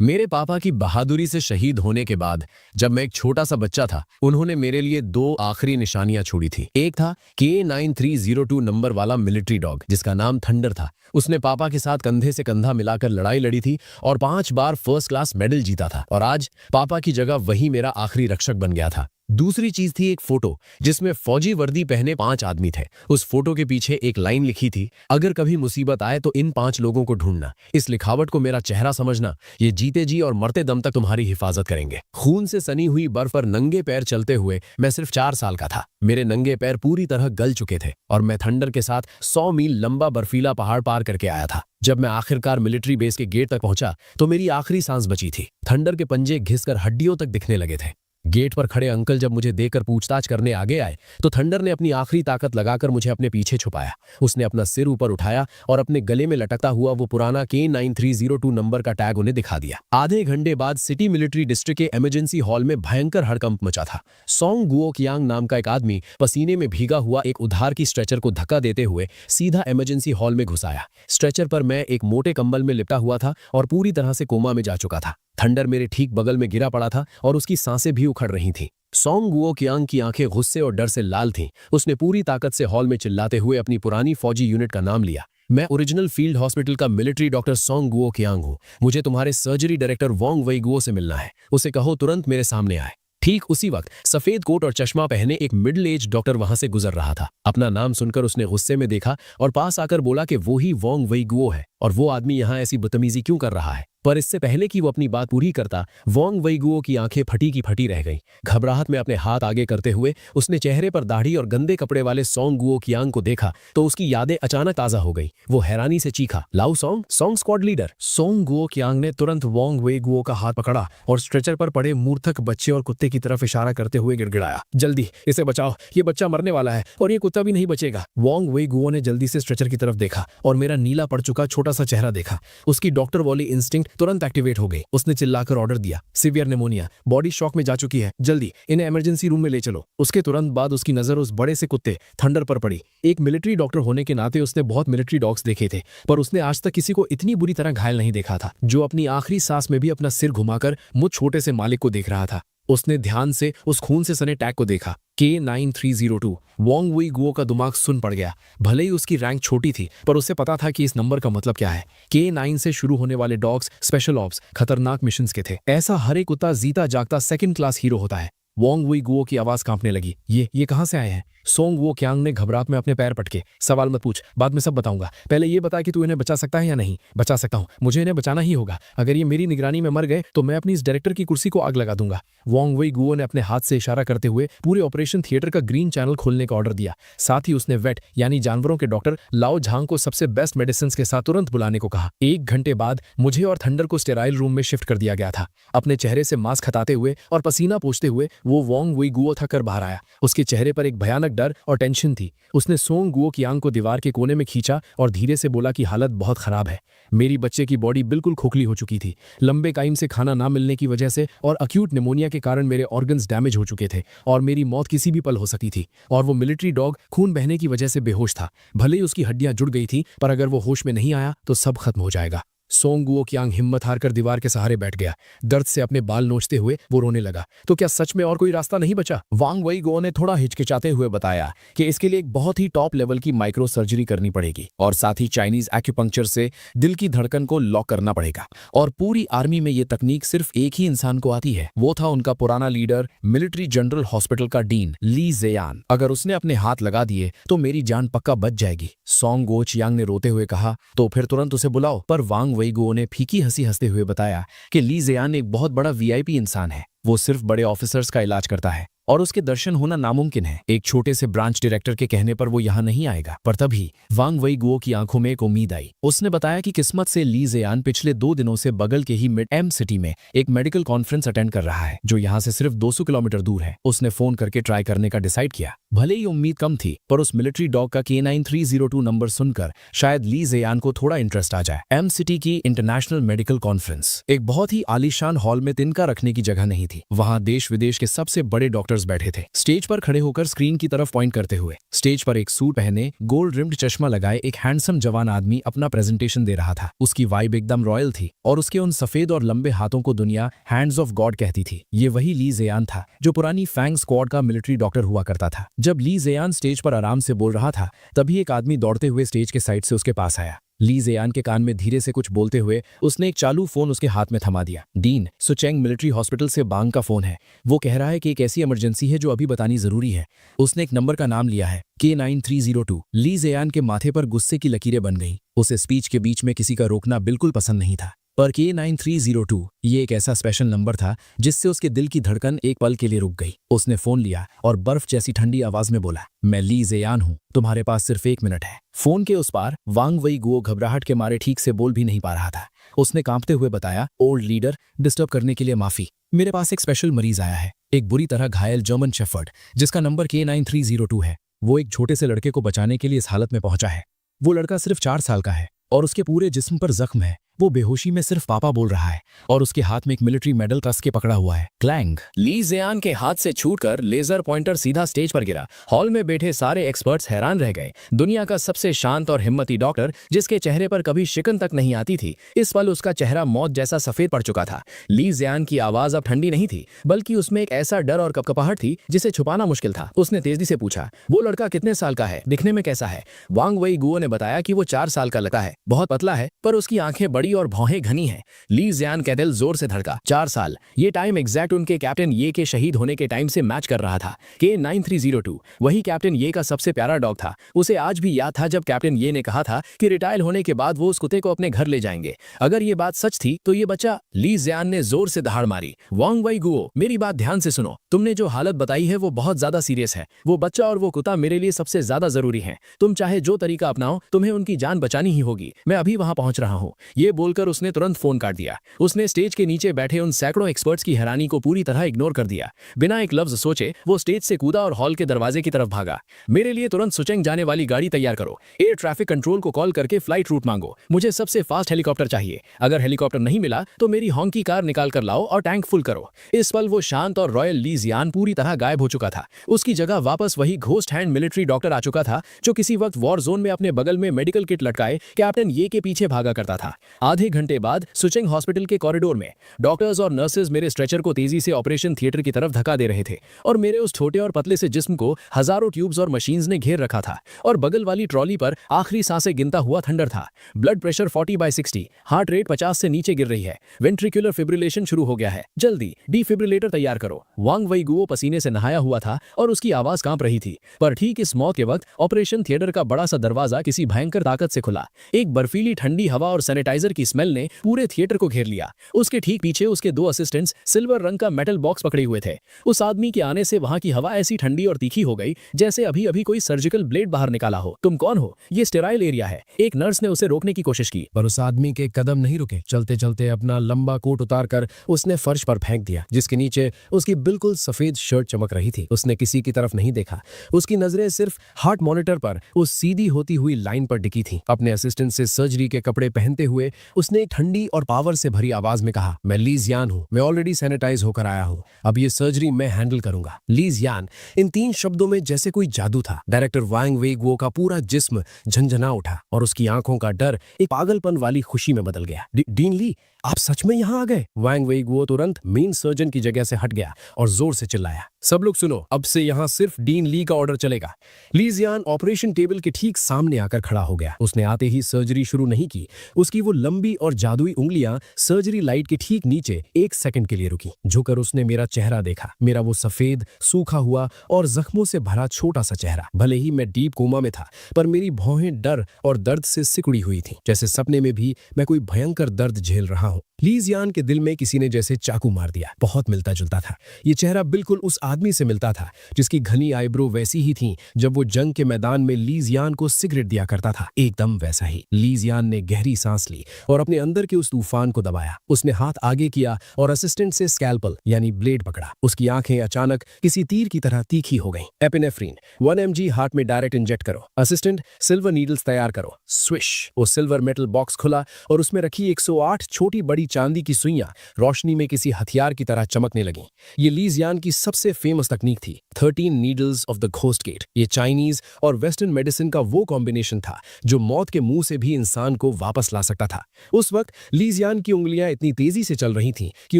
मेरे पापा की बहादुरी से शहीद होने के बाद जब मैं एक छोटा सा बच्चा था, उन्होंने मेरे लिए दो आखिरी निशानियां छोड़ी थी। एक था K9302 नंबर वाला मिलिट्री डॉग जिसका नाम थंडर था। उसने पापा के साथ कंधे से कंधा मिलाकर लड़ाई लड़ी थी और 5 बार फर्स्ट क्लास मेडल जीता था, और आज पापा की जगह वही मेरा आखिरी रक्षक बन गया था। दूसरी चीज थी एक फोटो जिसमें फौजी वर्दी पहने 5 आदमी थे। उस फोटो के पीछे एक लाइन लिखी थी, अगर कभी मुसीबत आए तो इन 5 लोगों को ढूंढना। इस लिखावट को मेरा चेहरा समझना, ये जीते जी और मरते दम तक तुम्हारी हिफाजत करेंगे। खून से सनी हुई बर्फ पर नंगे पैर चलते हुए मैं सिर्फ 4 साल का था। मेरे नंगे पैर पूरी तरह गल चुके थे और मैं थंडर के साथ 100 मील लंबा बर्फीला पहाड़ पार करके आया था। जब मैं आखिरकार मिलिट्री बेस के गेट तक पहुंचा तो मेरी आखिरी सांस बची थी। थंडर के पंजे घिसकर हड्डियों तक दिखने लगे थे। गेट पर खड़े अंकल जब मुझे देखकर पूछताछ करने आगे आए तो थंडर ने अपनी आखिरी ताकत लगाकर मुझे अपने पीछे छुपाया। उसने अपना सिर ऊपर उठाया और अपने गले में लटकता हुआ वो पुराना K9302 नंबर का टैग उन्हें दिखा दिया। आधे घंटे बाद सिटी मिलिट्री डिस्ट्रिक्ट के इमरजेंसी हॉल में भयंकर हड़कंप मचा था। सोंग गुओ कियांग नाम का एक आदमी पसीने में भीगा हुआ एक उधार की स्ट्रेचर को धक्का देते हुए सीधा इमरजेंसी हॉल में घुस आया। स्ट्रेचर पर मैं एक मोटे कंबल में लिपटा हुआ था और पूरी तरह से कोमा में जा चुका था। थंडर मेरे ठीक बगल में गिरा पड़ा था और उसकी सांसें भी उखड़ रही थीं। सोंग गुओ कियांग की आंखें गुस्से और डर से लाल थीं। उसने पूरी ताकत से हॉल में चिल्लाते हुए अपनी पुरानी फौजी यूनिट का नाम लिया। मैं ओरिजिनल फील्ड हॉस्पिटल का military doctor Song Guo Qiang हूँ। मुझे तुम्हारे सर्जरी डायरेक्टर वोंग वेई गुओ से मिलना है। उसे कहो तुरंत मेरे सामने आए। ठीक उसी वक्त सफेद कोट और चश्मा पहने एक मिडिल एज डॉक्टर वहां से गुजर रहा था। अपना नाम सुनकर उसने गुस्से में देखा और पास आकर बोला कि वो ही वोंग वेई गुओ है और वो आदमी यहाँ ऐसी बदतमीजी क्यों कर रहा है। पर इससे पहले कि वो अपनी बात पूरी करता, वोंग वेई गुओ की आंखें फटी की फटी रह गईं। घबराहट में अपने हाथ आगे करते हुए उसने चेहरे पर दाढ़ी और गंदे कपड़े वाले सोंग गुओ कियांग को देखा तो उसकी यादें अचानक ताजा हो गई। वो हैरानी से चीखा, Lao Song, Song squad leader. Song Guo Qiang ने तुरंत वोंग वेई गुओ का हाथ पकड़ा और स्ट्रेचर पर पड़े मूर्छित बच्चे और कुत्ते की तरफ इशारा करते हुए गिड़गिड़ाया, जल्दी इसे बचाओ, ये बच्चा मरने वाला है और ये कुत्ता भी नहीं बचेगा। वोंग वेई गुओ ने जल्दी से स्ट्रेचर की तरफ देखा और मेरा नीला पड़ चुका छोटा सा चेहरा देखा। उसकी डॉक्टर वाली इंस्टिंक्ट तुरंत एक्टिवेट हो गई। उसने चिल्लाकर ऑर्डर दिया, सीवियर निमोनिया, बॉडी शॉक में जा चुकी है, जल्दी इन्हें इमरजेंसी रूम में ले चलो। उसके तुरंत बाद उसकी नजर उस बड़े से कुत्ते थंडर पर पड़ी। एक मिलिट्री डॉक्टर होने के नाते उसने बहुत मिलिट्री डॉग्स देखे थे, पर उसने आज तक किसी को इतनी बुरी तरह घायल नहीं देखा था, जो अपनी आखिरी सांस में भी अपना सिर घुमाकर मुझ छोटे से मालिक को देख रहा था। उसने ध्यान से उस खून से सने टैग को देखा, K9302। वोंग वेई गुओ का दिमाग सुन पड़ गया। भले ही उसकी रैंक छोटी थी, पर उसे पता था कि इस नंबर का मतलब क्या है। K9 से शुरू होने वाले डॉग्स स्पेशल ऑप्स, खतरनाक मिशंस के थे। ऐसा हर एक कुत्ता जीता जागता सेकंड क्लास हीरो होता है। वोंग वेई गुओ की आवाज कांपने लगी, ये कहां से आए हैं? सोंग गुओ कियांग ने घबराहट में अपने पैर पटके, सवाल मत पूछ, बाद में सब बताऊंगा, पहले ये बता कि तू इन्हें बचा सकता है या नहीं। बचा सकता हूं, मुझे इन्हें बचाना ही होगा। अगर ये मेरी निगरानी में मर गए तो मैं अपनी इस डायरेक्टर की कुर्सी को आग लगा दूंगा। वोंग वेई गुओ ने अपने हाथ से इशारा करते हुए पूरे ऑपरेशन थिएटर का ग्रीन चैनल खोलने का ऑर्डर दिया। साथ ही उसने वेट यानी जानवरों के डॉक्टर लाओ झांग को सबसे बेस्ट मेडिसिन के साथ तुरंत बुलाने को कहा। 1 घंटे बाद मुझे और थंडर को स्टेराइल रूम में शिफ्ट कर दिया गया था। अपने चेहरे से मास्क हटाते हुए और पसीना पोंछते हुए वो वोंग वेई गुओ थक कर बाहर आया। उसके चेहरे पर एक भयानक डर और टेंशन थी। उसने सोंग गुओ कियांग को दीवार के कोने में खींचा और धीरे से बोला कि हालत बहुत खराब है। मेरी बच्चे की बॉडी बिल्कुल खोखली हो चुकी थी। लंबे टाइम से खाना ना मिलने की वजह से और अक्यूट निमोनिया के कारण मेरे ऑर्गन्स डैमेज हो चुके थे और मेरी मौत किसी भी पल हो सकती थी। और वो मिलिट्री डॉग खून बहने की वजह से बेहोश था। भले ही उसकी हड्डियां जुड़ गई थी, पर अगर वो होश में नहीं आया तो सब खत्म हो जाएगा। सोंग गुओ कियांग हिम्मत हारकर दीवार के सहारे बैठ गया। दर्द से अपने बाल नोचते हुए वो रोने लगा। तो क्या सच में और कोई रास्ता नहीं बचा? वोंग वेई गुओ ने थोड़ा हिचकिचाते हुए बताया कि इसके लिए एक बहुत ही टॉप लेवल की माइक्रो सर्जरी करनी पड़ेगी और साथ ही चाइनीज एक्यूपंक्चर से दिल की धड़कन को लॉक करना पड़ेगा। और पूरी आर्मी में ये तकनीक सिर्फ एक ही इंसान को आती है। वो था उनका पुराना लीडर, मिलिट्री जनरल हॉस्पिटल का डीन ली ज़ेयान। अगर उसने अपने हाथ लगा दिए तो मेरी जान पक्का बच जाएगी। सोंग गुओ कियांग ने रोते हुए कहा, तो फिर तुरंत उसे बुलाओ। पर वोंग वेई गुओ ने फीकी हंसी हंसते हुए बताया कि ली ज़ेयान एक बहुत बड़ा वीआईपी इंसान है। वो सिर्फ बड़े ऑफिसर्स का इलाज करता है और उसके दर्शन होना नामुमकिन है। एक छोटे से ब्रांच डायरेक्टर के कहने पर वो यहाँ नहीं आएगा। पर तभी वोंग वेई गुओ की आंखों में एक उम्मीद आई। उसने बताया कि किस्मत से ली ज़ेयान पिछले 2 दिनों से बगल के ही मिड एम सिटी में एक मेडिकल कॉन्फ्रेंस अटेंड कर रहा है, जो यहाँ से सिर्फ 200 किलोमीटर दूर है। उसने फोन करके ट्राई करने का डिसाइड किया। भले ही उम्मीद कम थी, पर उस मिलिट्री डॉग का K9302 नंबर सुनकर शायद ली ज़ेयान को थोड़ा इंटरेस्ट आ जाए। एम सिटी की इंटरनेशनल मेडिकल कॉन्फ्रेंस एक बहुत ही आलीशान हॉल में तिनका रखने की जगह नहीं थी। वहां देश विदेश के सबसे बड़े डॉक्टर्स बैठे थे, स्टेज पर खड़े होकर स्क्रीन की तरफ पॉइंट करते हुए। स्टेज पर एक सूट पहने, गोल्ड रिम्ड चश्मा लगाए एक हैंडसम जवान आदमी अपना प्रेजेंटेशन दे रहा था। उसकी वाइब एकदम रॉयल थी और उसके उन सफेद और लंबे हाथों को दुनिया हैंड्स ऑफ गॉड कहती थी। ये वही ली ज़ेयान था जो पुरानी फैंग स्क्वाड का मिलिट्री डॉक्टर हुआ करता था। जब ली ज़ेयान स्टेज पर आराम से बोल रहा था, तभी एक आदमी दौड़ते हुए स्टेज के साइड से उसके पास आया। ली ज़ेयान के कान में धीरे से कुछ बोलते हुए उसने एक चालू फोन उसके हाथ में थमा दिया। डीन, सुचेंग मिलिट्री हॉस्पिटल से बांग का फोन है। वो कह रहा है कि एक ऐसी इमरजेंसी है जो अभी बतानी जरूरी है। उसने एक नंबर का नाम लिया है, K9302। ली ज़ेयान के माथे पर गुस्से की लकीरें बन गईं। उसे स्पीच के बीच में किसी का रोकना बिल्कुल पसंद नहीं था, पर K9302 ये एक ऐसा स्पेशल नंबर था जिससे उसके दिल की धड़कन एक पल के लिए रुक गई। उसने फोन लिया और बर्फ जैसी ठंडी आवाज में बोला, मैं ली ज़ेयान हूँ, तुम्हारे पास सिर्फ 1 मिनट है। फोन के उस पार वांग वई गुओ घबराहट के मारे ठीक से बोल भी नहीं पा रहा था। उसने कांपते हुए बताया, ओल्ड लीडर, डिस्टर्ब करने के लिए माफी। मेरे पास एक स्पेशल मरीज आया है, एक बुरी तरह घायल जर्मन शेफर्ड जिसका नंबर K9302 है। वो एक छोटे से लड़के को बचाने के लिए इस हालत में पहुंचा है। वो लड़का सिर्फ 4 साल का है और उसके पूरे जिस्म पर जख्म है। वो बेहोशी में सिर्फ पापा बोल रहा है और उसके हाथ में एक मिलिट्री मेडल कस के पकड़ा हुआ है। क्लैंग। ली ज़ेयान के हाथ से छूटकर लेजर पॉइंटर सीधा स्टेज पर गिरा। हॉल में बैठे सारे एक्सपर्ट्स हैरान रह गए। दुनिया का सबसे शांत और हिम्मती डॉक्टर, जिसके चेहरे पर कभी शिकन तक नहीं आती थी, इस पल उसका चेहरा मौत जैसा सफेद पड़ चुका था। ली ज़ेयान की आवाज अब ठंडी नहीं थी, बल्कि उसमें एक ऐसा डर और कपकपाहट थी जिसे छुपाना मुश्किल था। उसने तेजी से पूछा, वो लड़का कितने साल का है, दिखने में कैसा है? वांग वई गुओ ने बताया कि वो 4 साल का लगता है, बहुत पतला है, पर उसकी आंखें बड़ी और भौहें घनी है। ली ज़ेयान का दिल जोर से धड़का। 4 साल, ये टाइम एग्जैक्ट उनके कैप्टन ये के शहीद होने के टाइम से मैच कर रहा था। K9302 वही कैप्टन ये का सबसे प्यारा डॉग था। उसे आज भी याद था जब कैप्टन ये ने कहा था कि रिटायर होने के बाद वो उस कुत्ते को अपने घर ले जाएंगे। अगर ये बात सच थी तो ये बच्चा। ली ज़ेयान ने जोर से दहाड़ मारी। वांग वई गुओ, मेरी बात ध्यान से सुनो। तुमने जो हालत बताई है वो बहुत ज्यादा सीरियस है। वो बच्चा और वो कुत्ता मेरे लिए सबसे ज्यादा जरूरी है। तुम चाहे जो तरीका अपनाओ, तुम्हें उनकी जान बचानी ही होगी। मैं अभी वहां पहुंच रहा हूं। ये बोलकर उसने तुरंत फोन काट दिया। उसने स्टेज के नीचे बैठे उन सैकड़ों एक्सपर्ट्स की हैरानी को पूरी तरह इग्नोर कर दिया। बिना एक लफ्ज सोचे वो स्टेज से कूदा और हॉल के दरवाजे की तरफ भागा। मेरे लिए तुरंत सुचेंग जाने वाली गाड़ी तैयार करो। एयर ट्रैफिक कंट्रोल को कॉल करके फ्लाइट रूट मांगो। मुझे सबसे फास्ट हेलीकॉप्टर चाहिए। अगर हेलीकॉप्टर नहीं मिला तो मेरी हॉन्की कार निकाल कर लाओ और टैंक फुल करो। इस पल वो शांत और रॉयल ली ज़ेयान पूरी तरह गायब हो चुका था। उसकी जगह वापस वही घोस्ट हैंड मिलिट्री डॉक्टर आ चुका था जो किसी वक्त वॉर जोन में अपने बगल में मेडिकल किट लटकाए कैप्टन ये के पीछे भागा करता था। आधे घंटे बाद सुचेंग हॉस्पिटल के कॉरिडोर में डॉक्टर्स और नर्सेज मेरे स्ट्रेचर को तेजी से ऑपरेशन थिएटर की तरफ धक्का दे रहे थे और मेरे उस छोटे और पतले से जिस्म को हजारों ट्यूब्स और मशीन्स ने घेर रखा था। और बगल वाली ट्रॉली पर आखिरी सांसें गिनता हुआ थंडर था। ब्लड प्रेशर 40/60, हार्ट रेट 50 से नीचे गिर रही है। वेंट्रिकुलर फिब्रिलेशन शुरू हो गया है। जल्दी डिफिब्रिलेटर तैयार करो। वांग वई गुओ पसीने से नहाया हुआ था और उसकी आवाज कांप रही थी। पर ठीक इस मौत के वक्त ऑपरेशन थिएटर का बड़ा सा दरवाजा किसी भयंकर ताकत से खुला। एक बर्फीली ठंडी हवा और सैनिटाइजर की स्मेल ने पूरे थिएटर को घेर लिया। उसके ठीक पीछे उसके 2 असिस्टेंट्स सिल्वर रंग का मेटल बॉक्स पकड़े हुए थे। उस आदमी के आने से वहां की हवा ऐसी ठंडी और तीखी हो गई जैसे अभी अभी कोई सर्जिकल ब्लेड बाहर निकाला हो। तुम कौन हो? ये स्टेराइल एरिया है। एक नर्स ने उसे रोकने की कोशिश की, पर उस आदमी के कदम नहीं रुके। चलते चलते अपना लंबा कोट उतारकर उसने फर्श पर फेंक दिया, जिसके नीचे उसकी बिल्कुल सफेद शर्ट चमक रही थी। उसने किसी की तरफ नहीं देखा। उसकी नजरें सिर्फ हार्ट मॉनिटर पर उस सीधी होती हुई लाइन पर टिकी थी। अपने असिस्टेंट से सर्जरी के कपड़े पहनते हुए उसने ठंडी और पावर से भरी आवाज में कहा, मैं ली ज़ेयान हूं। मैं ऑलरेडी सैनिटाइज होकर आया हूं। अब ये सर्जरी मैं हैंडल करूंगा। ली ज़ेयान, इन 3 शब्दों में जैसे कोई जादू था। डायरेक्टर वांग वई गुओ का पूरा जिस्म झंझना उठा और उसकी आंखों का डर एक पागलपन वाली खुशी में बदल गया। डीन ली, आप सच में यहाँ आ गए? वांग वई गुओ तुरंत मेन सर्जन की जगह से हट गया और जोर से चिल्लाया, सब लोग सुनो, अब से यहाँ सिर्फ डीन ली का ऑर्डर चलेगा। ली ज़ेयान ऑपरेशन टेबल के ठीक सामने आकर खड़ा हो गया। उसने आते ही सर्जरी शुरू नहीं की। उसकी वो लंबी और जादुई उंगलियां सर्जरी लाइट के ठीक नीचे 1 सेकंड के लिए रुकी। झुककर उसने मेरा चेहरा देखा, मेरा वो सफेद, सूखा हुआ और जख्मों से भरा छोटा सा चेहरा। भले ही मैं डीप कोमा में था, पर मेरी भौहें डर और दर्द से सिकुड़ी हुई थी, जैसे सपने में भी मैं कोई भयंकर दर्द झेल रहा हूं। ली ज़ेयान के दिल में किसी ने जैसे चाकू मार दिया। बहुत मिलता जुलता था। ये चेहरा बिल्कुल उस आदमी से मिलता था जिसकी घनी आईब्रो वैसी ही थी जब वो जंग के मैदान में ली ज़ेयान को सिगरेट दिया करता था। एकदम वैसा ही। ली ज़ेयान ने गहरी सांस ली और अपने अंदर के उस तूफान को दबाया। उसने हाथ आगे किया और असिस्टेंट से स्कैल्पल यानी ब्लेड पकड़ा। उसकी आंखें अचानक किसी तीर की तरह तीखी हो गईं। एपिनेफ्रीन 1 mg हार्ट में डायरेक्ट इंजेक्ट करो। असिस्टेंट, सिल्वर नीडल्स तैयार करो। स्विश, वो सिल्वर मेटल बॉक्स खुला और उसमें रखी 108 छोटी बड़ी बड़ी चांदी की सुइयां रोशनी में किसी हथियार की तरह चमकने लगीं। ये ली जियान की सबसे फेमस तकनीक थी, 13 needles of the ghost gate. ये चाइनीज और वेस्टर्न मेडिसिन का वो कॉम्बिनेशन था जो मौत के मुंह से भी इंसान को वापस ला सकता था। उस वक्त ली जियान की उंगलियां इतनी तेजी से चल रही थीं कि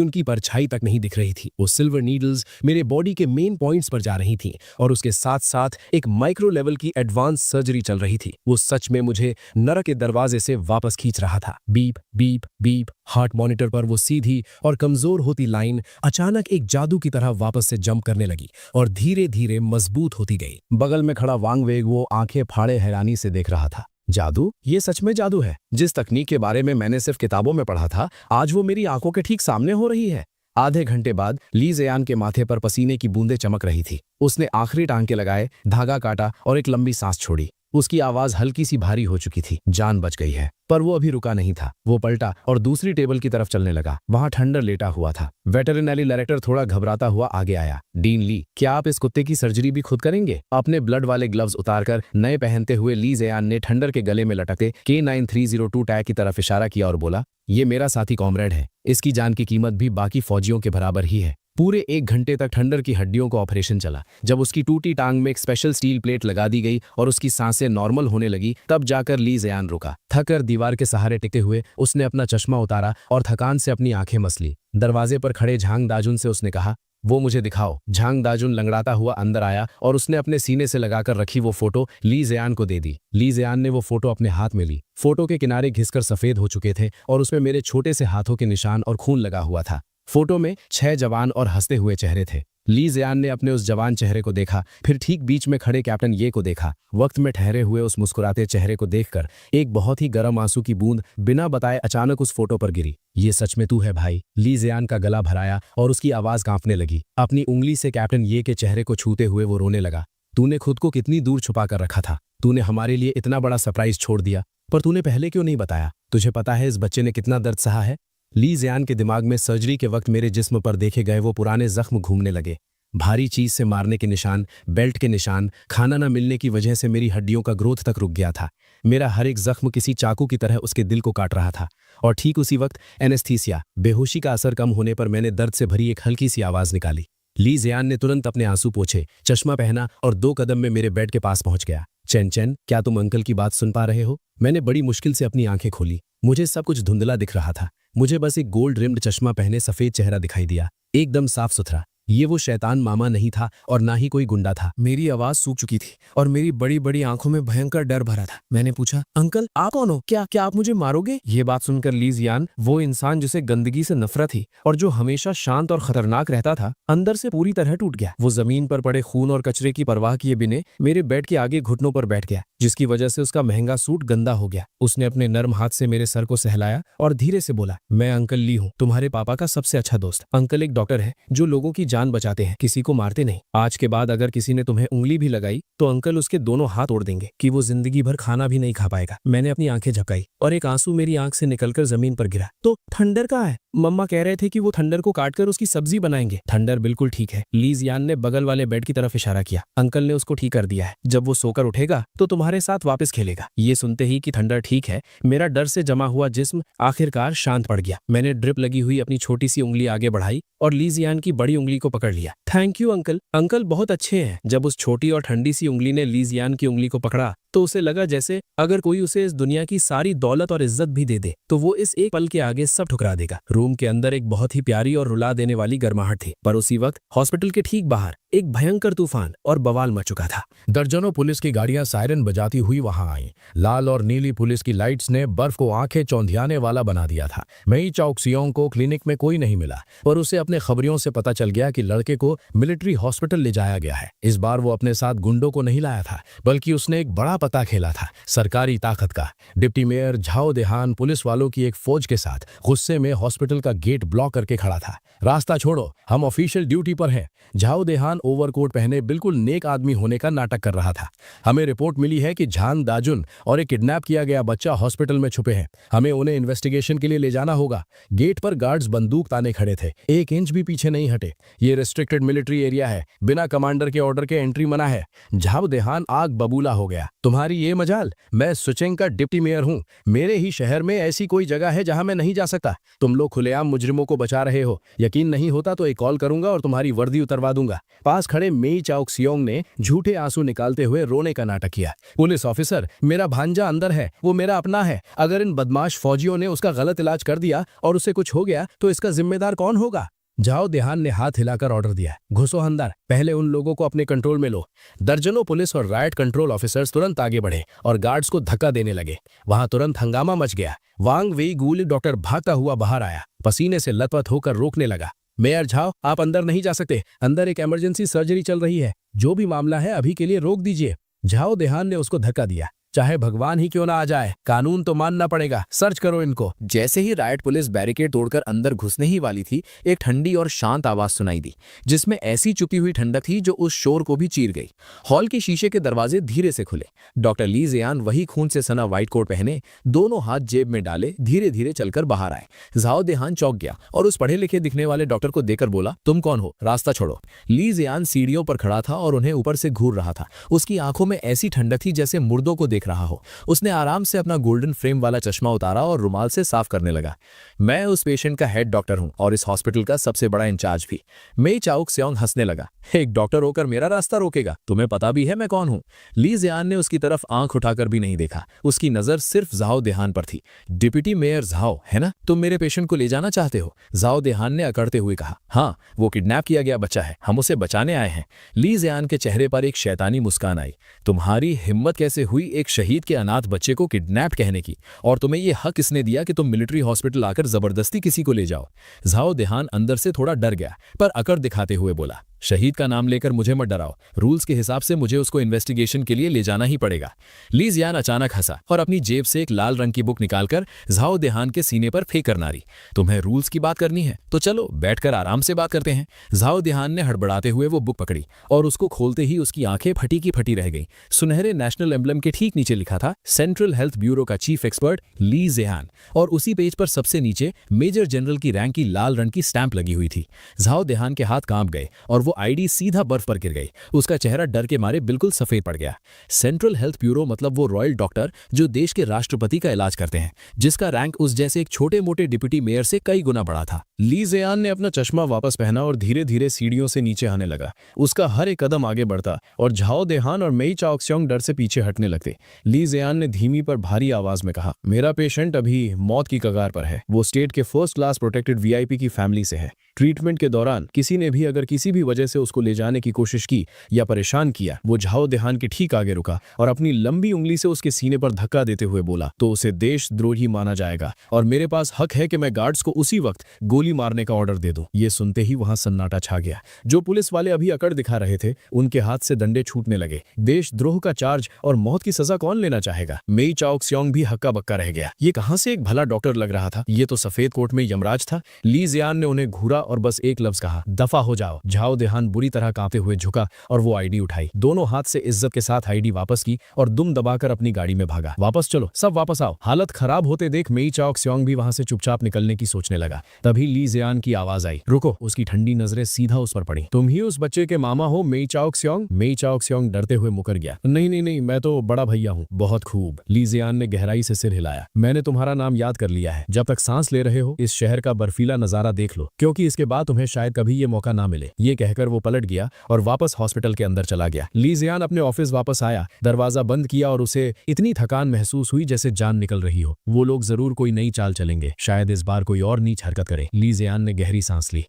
उनकी परछाई तक नहीं दिख रही थी। वो सिल्वर नीडल्स मेरे बॉडी के मेन पॉइंट्स पर जा रही थीं और उसके साथ साथ एक माइक्रो लेवल की एडवांस सर्जरी चल रही थी। वो सच में मुझे नरक के दरवाजे से वापस खींच रहा था। Beep beep beep. Heart monitor पर वो सीधी और कमजोर होती लाइन अचानक एक जादू की तरह वापस से जंप करने लगी और धीरे धीरे मजबूत होती गई। बगल में खड़ा वांग वेग वो आंखें फाड़े हैरानी से देख रहा था। जादू? ये सच में जादू है। जिस तकनीक के बारे में मैंने सिर्फ किताबों में पढ़ा था, आज वो मेरी आंखों के ठीक सामने हो रही है। आधे घंटे बाद ली जियान के माथे पर पसीने की बूंदें चमक रही थी। उसने आखिरी टांके लगाए, धागा काटा और एक लंबी सांस छोड़ी। उसकी आवाज हल्की सी भारी हो चुकी थी। जान बच गई है। पर वो अभी रुका नहीं था। वो पलटा और दूसरी टेबल की तरफ चलने लगा। वहां ठंडर लेटा हुआ था। वेटरिनरी डायरेक्टर थोड़ा घबराता हुआ आगे आया। डीन ली, क्या आप इस कुत्ते की सर्जरी भी खुद करेंगे? अपने ब्लड वाले ग्लव्स उतारकर नए पहनते हुए ली जियान ने ठंडर के गले में लटकते K9302 टैग की तरफ इशारा किया और बोला, ये मेरा साथी कॉमरेड है। इसकी जान की कीमत भी बाकी फौजियों के बराबर ही है। पूरे 1 घंटे तक ठंडर की हड्डियों का ऑपरेशन चला। जब उसकी टूटी टांग में एक स्पेशल स्टील प्लेट लगा दी गई और उसकी सांसें नॉर्मल होने लगी, तब जाकर ली जियान रुका। थककर दीवार के सहारे टिके हुए उसने अपना चश्मा उतारा और थकान से अपनी आंखें मस ली। दरवाजे पर खड़े झांग दाजुन से उसने कहा, वो मुझे दिखाओ। झांग दाजुन लंगड़ाता हुआ अंदर आया और उसने अपने सीने से लगाकर रखी वो फोटो ली जियान को दे दी। ली जियान ने वो फोटो अपने हाथ में ली। फोटो के किनारे घिसकर सफेद हो चुके थे और उसमें मेरे छोटे से हाथों के निशान और खून लगा हुआ था। फोटो में 6 जवान और हंसते हुए चेहरे थे। ली जियान ने अपने उस जवान चेहरे को देखा, फिर ठीक बीच में खड़े कैप्टन ये को देखा। वक्त में ठहरे हुए उस मुस्कुराते चेहरे को देखकर एक बहुत ही गर्म आंसू की बूंद बिना बताए अचानक उस फोटो पर गिरी। ये सच में तू है भाई? ली जियान का गला भराया और उसकी आवाज कांपने लगी। अपनी उंगली से कैप्टन ये के चेहरे को छूते हुए वो रोने लगा। तूने खुद को कितनी दूर छुपा कर रखा था? तूने हमारे लिए इतना बड़ा सरप्राइज छोड़ दिया, पर तूने पहले क्यों नहीं बताया? तुझे पता है इस बच्चे ने कितना दर्द सहा है? ली जियान के दिमाग में सर्जरी के वक्त मेरे जिस्म पर देखे गए वो पुराने जख्म घूमने लगे। भारी चीज से मारने के निशान, बेल्ट के निशान, खाना न मिलने की वजह से मेरी हड्डियों का ग्रोथ तक रुक गया था। मेरा हर एक जख्म किसी चाकू की तरह उसके दिल को काट रहा था। और ठीक उसी वक्त एनेस्थीसिया, बेहोशी का असर कम होने पर मैंने दर्द से भरी एक हल्की सी आवाज निकाली। ली जियान ने तुरंत अपने आंसू पोंछे, चश्मा पहना और 2 कदम में मेरे बेड के पास पहुंच गया। चैन चैन, क्या तुम अंकल की बात सुन पा रहे हो? मैंने बड़ी मुश्किल से अपनी आंखें खोली। मुझे सब कुछ धुंधला दिख रहा था। मुझे बस एक गोल्ड रिम्ड चश्मा पहने सफेद चेहरा दिखाई दिया, एकदम साफ सुथरा। ये वो शैतान मामा नहीं था और ना ही कोई गुंडा था। मेरी आवाज सूख चुकी थी और मेरी बड़ी बड़ी आंखों में भयंकर डर भरा था। मैंने पूछा, अंकल आप कौन हो? क्या आप मुझे मारोगे? ये बात सुनकर ली जियान, वो इंसान जिसे गंदगी से नफरत थी और जो हमेशा शांत और खतरनाक रहता था, अंदर से पूरी तरह टूट गया। वो जमीन पर पड़े खून और कचरे की परवाह किए बिने मेरे बेड के आगे घुटनों पर बैठ गया, जिसकी वजह से उसका महंगा सूट गंदा हो गया। उसने अपने नर्म हाथ से मेरे सर को सहलाया और धीरे से बोला, मैं अंकल ली हूँ, तुम्हारे पापा का सबसे अच्छा दोस्त। अंकल एक डॉक्टर है जो लोगों की जान बचाते हैं, किसी को मारते नहीं। आज के बाद अगर किसी ने तुम्हें उंगली भी लगाई तो अंकल उसके दोनों हाथ तोड़ देंगे कि वो जिंदगी भर खाना भी नहीं खा पाएगा। मैंने अपनी आंखें झपकाई और एक आंसू मेरी आंख से निकलकर जमीन पर गिरा। तो थंडर कहाँ है? मम्मा कह रहे थे कि वो थंडर को काटकर उसकी सब्जी बनाएंगे। थंडर बिल्कुल ठीक है। ली जियान ने बगल वाले बेड की तरफ इशारा किया। अंकल ने उसको ठीक कर दिया है। जब वो सोकर उठेगा तो तुम्हारे साथ वापस खेलेगा। ये सुनते ही कि थंडर ठीक है, मेरा डर से जमा हुआ जिस्म आखिरकार शांत पड़ गया। मैंने ड्रिप लगी हुई अपनी छोटी सी उंगली आगे बढ़ाई और ली जियान की बड़ी उंगली को पकड़ लिया। थैंक यू अंकल, अंकल बहुत अच्छे हैं। जब उस छोटी और ठंडी सी उंगली ने ली जियान की उंगली को पकड़ा तो उसे लगा जैसे अगर कोई उसे इस दुनिया की सारी दौलत और इज्जत भी दे दे तो वो इस एक पल के आगे सब ठुकरा देगा। रूम के अंदर एक बहुत ही प्यारी और रुला देने वाली गर्माहट थी, पर उसी वक्त हॉस्पिटल के ठीक बाहर एक भयंकर तूफान और बवाल मच चुका था। दर्जनों पुलिस की गाड़ियां सायरन बजाती हुई वहां आईं। लाल और नीली पुलिस की लाइट्स ने बर्फ को आंखें चौंधियाने वाला बना दिया था। मई चौकसियों को क्लिनिक में कोई नहीं मिला, पर उसे अपने खबरियों से पता चल गया कि लड़के को मिलिट्री हॉस्पिटल ले जाया गया है। इस बार वो अपने साथ गुंडों को नहीं लाया था, बल्कि उसने एक बड़ा पता खेला था, सरकारी ताकत का। डिप्टी मेयर झाओ देहान पुलिस वालों की एक फौज के साथ गुस्से में हॉस्पिटल का गेट ब्लॉक करके खड़ा था। रास्ता छोड़ो, हम ऑफिशियल ड्यूटी पर हैं। झाओ देहान ओवरकोट पहने बिल्कुल नेक आदमी होने का नाटक कर रहा था। हमें रिपोर्ट मिली है कि झान दाजुन और एक किडनैप किया गया बच्चा हॉस्पिटल में छुपे हैं। हमें उन्हें इन्वेस्टिगेशन के लिए ले जाना होगा। गेट पर गार्ड्स बंदूक ताने खड़े थे, 1 इंच भी पीछे नहीं हटे। ये रिस्ट्रिक्टेड मिलिट्री एरिया है, बिना कमांडर के ऑर्डर के एंट्री मना है। झाओ देहान आग बबूला हो गया। तुम्हारी ये मजाल, मैं सुचेंग का डिप्टी मेयर हूँ। मेरे ही शहर में ऐसी कोई जगह है जहां मैं नहीं जा सकता। तुम लोग खुलेआम मुजरिमों को बचा रहे हो। यकीन नहीं होता तो एक कॉल करूंगा और तुम्हारी वर्दी उतरवा दूंगा। पास खड़े मेई चाओक सियोंग ने झूठे आंसू निकालते हुए रोने का नाटक किया। पुलिस ऑफिसर, मेरा भांजा अंदर है, वो मेरा अपना है। अगर इन बदमाश फौजियों ने उसका गलत इलाज कर दिया और उसे कुछ हो गया तो इसका जिम्मेदार कौन होगा? जाओ देहान ने हाथ हिलाकर ऑर्डर दिया। घुसो अंदर, पहले उन लोगों को अपने कंट्रोल में लो। दर्जनों पुलिस और राइट कंट्रोल ऑफिसर्स तुरंत आगे बढ़े और गार्ड्स को धक्का देने लगे। वहां तुरंत हंगामा मच गया। वांग वेई गूली डॉक्टर भागता हुआ बाहर आया, पसीने से लथपथ होकर रोकने लगा। मेयर झाओ, आप अंदर नहीं जा सकते। अंदर एक इमरजेंसी सर्जरी चल रही है। जो भी मामला है अभी के लिए रोक दीजिए। झाओ देहान ने उसको धक्का दिया। चाहे भगवान ही क्यों ना आ जाए, कानून तो मानना पड़ेगा। सर्च करो इनको। जैसे ही राइट पुलिस बैरिकेड तोड़कर अंदर घुसने ही वाली थी, एक ठंडी और शांत आवाज सुनाई दी, जिसमें ऐसी चुपी हुई ठंडक थी जो उस शोर को भी चीर गई। हॉल के शीशे के दरवाजे धीरे से खुले। डॉक्टर ली जियान वही खून से सना व्हाइट कोट पहने, दोनों हाथ जेब में डाले, धीरे धीरे चलकर बाहर आए। झाओ देहान चौंक गया और उस पढ़े लिखे दिखने वाले डॉक्टर को देखकर बोला, तुम कौन हो? रास्ता छोड़ो। ली जियान सीढ़ियों पर खड़ा था और उन्हें ऊपर से घूर रहा था। उसकी आंखों में ऐसी ठंडक थी जैसे मुर्दों को देख रहा हो। उसने आराम से अपना गोल्डन फ्रेम वाला चश्मा उतारा और रुमाल से साफ करने लगा। मैं उस पेशेंट का हेड डॉक्टर हूं और इस हॉस्पिटल का सबसे बड़ा इंचार्ज भी। मेई चाओक सियोंग हंसने लगा। एक डॉक्टर होकर मेरा रास्ता रोकेगा? तुम्हें पता भी है मैं कौन हूं? ली जियान ने उसकी तरफ आंख उठाकर भी नहीं देखा। उसकी नजर सिर्फ झाओ देहान पर थी। डिप्टी मेयर झाओ, है ना? तुम मेरे पेशेंट को ले जाना चाहते हो? झाओ देहान ने अकड़ते हुए कहा। हाँ, वो किडनैप किया गया बच्चा है, हम उसे बचाने आए हैं। ली जियान के चेहरे पर एक शैतानी मुस्कान आई। तुम्हारी हिम्मत कैसे हुई एक शहीद के अनाथ बच्चे को किडनैप कहने की? और तुम्हें यह हक किसने दिया कि तुम मिलिट्री हॉस्पिटल आकर जबरदस्ती किसी को ले जाओ? झाओ देहान अंदर से थोड़ा डर गया, पर अकड़ दिखाते हुए बोला, शहीद का नाम लेकर मुझे मत डराओ। रूल्स के हिसाब से मुझे उसको इन्वेस्टिगेशन के लिए ले जाना ही पड़ेगा। ली जियान अचानक हंसा और अपनी जेब से एक लाल रंग की बुक निकालकर झाओ देहान के सीने पर फेंक कर नारी, तुम्हें रूल्स की बात करनी है तो चलो बैठकर आराम से बात करते हैं। झाओ देहान ने हड़बड़ाते हुए वो बुक पकड़ी और उसको खोलते ही उसकी आंखें फटी की फटी रह गई। सुनहरे नेशनल एम्बलम के ठीक नीचे लिखा था, सेंट्रल हेल्थ ब्यूरो का चीफ एक्सपर्ट ली जियान, और उसी पेज पर सबसे नीचे मेजर जनरल की रैंक की लाल रंग की स्टैंप लगी हुई थी। झाओ देहान के हाथ कांप गए और वो आईडी सीधा बर्फ पर गिर गई। उसका चेहरा डर के मारे बिल्कुल सफेद पड़ गया। सेंट्रल हेल्थ ब्यूरो मतलब वो रॉयल डॉक्टर जो देश के राष्ट्रपति का इलाज करते हैं, जिसका रैंक उस जैसे एक छोटे मोटे डिप्टी मेयर से कई गुना बड़ा था। ली जियान ने अपना चश्मा वापस पहना और धीरे धीरे सीढ़ियों से नीचे आने लगा। उसका हर एक कदम आगे बढ़ता और झाओ देहान और मेई चाओक सियोंग डर से पीछे हटने लगते। ली जियान ने धीमी पर भारी आवाज में कहा, मेरा पेशेंट अभी मौत की कगार पर है। वो स्टेट के फर्स्ट क्लास प्रोटेक्टेड वीआईपी की फैमिली से है। ट्रीटमेंट के दौरान किसी ने भी अगर किसी भी वजह से उसको ले जाने की कोशिश की या परेशान किया, वो झाओ देहान के ठीक आगे रुका और अपनी लंबी उंगली से उसके सीने पर धक्का देते हुए बोला, तो उसे देशद्रोही माना जाएगा और मेरे पास हक है कि मैं गार्ड्स को उसी वक्त गोली मारने का ऑर्डर दे दूं। ये सुनते ही वहां सन्नाटा छा गया। जो पुलिस वाले अभी अकड़ दिखा रहे थे, उनके हाथ से डंडे छूटने लगे। देशद्रोह का चार्ज और मौत की सजा कौन लेना चाहेगा? मेई चाओक सियोंग भी हक्का बक्का रह गया। ये कहां से एक भला डॉक्टर लग रहा था? ये तो सफेद कोट में यमराज था। ली जियान ने उन्हें घूरा और बस एक लफ्ज कहा, दफा हो जाओ। झाओ देहान बुरी तरह कांपते हुए झुका और वो आईडी उठाई। दोनों हाथ से इज्जत के साथ आईडी वापस की और दुम दबाकर अपनी गाड़ी में भागा। वापस चलो, सब वापस आओ। हालत खराब होते देख मेई चाओक सियोंग भी वहां से चुपचाप निकलने की सोचने लगा। तभी ली जियान की आवाज आई, रुको। उसकी ठंडी नजरें सीधा उस पर पड़ी। तुम ही उस बच्चे के मामा हो मेई चाओक सियोंग? मेई चाओक सियोंग डरते हुए मुकर गया। नहीं नहीं नहीं, मैं तो बड़ा भैया हूँ। बहुत खूब। ली जियान ने गहराई से सिर हिलाया। मैंने तुम्हारा नाम याद कर लिया है। जब तक सांस ले रहे हो इस शहर का बर्फीला नजारा देख लो, क्योंकि इसके बाद तुम्हें शायद कभी ये मौका ना मिले। ये कहकर वो पलट गया और वापस हॉस्पिटल के अंदर चला गया। ली जियान अपने ऑफिस वापस आया, दरवाजा बंद किया और उसे इतनी थकान महसूस हुई जैसे जान निकल रही हो। वो लोग जरूर कोई नई चाल चलेंगे, शायद इस बार कोई और नीच हरकत करे। ली जियान ने गहरी सांस ली।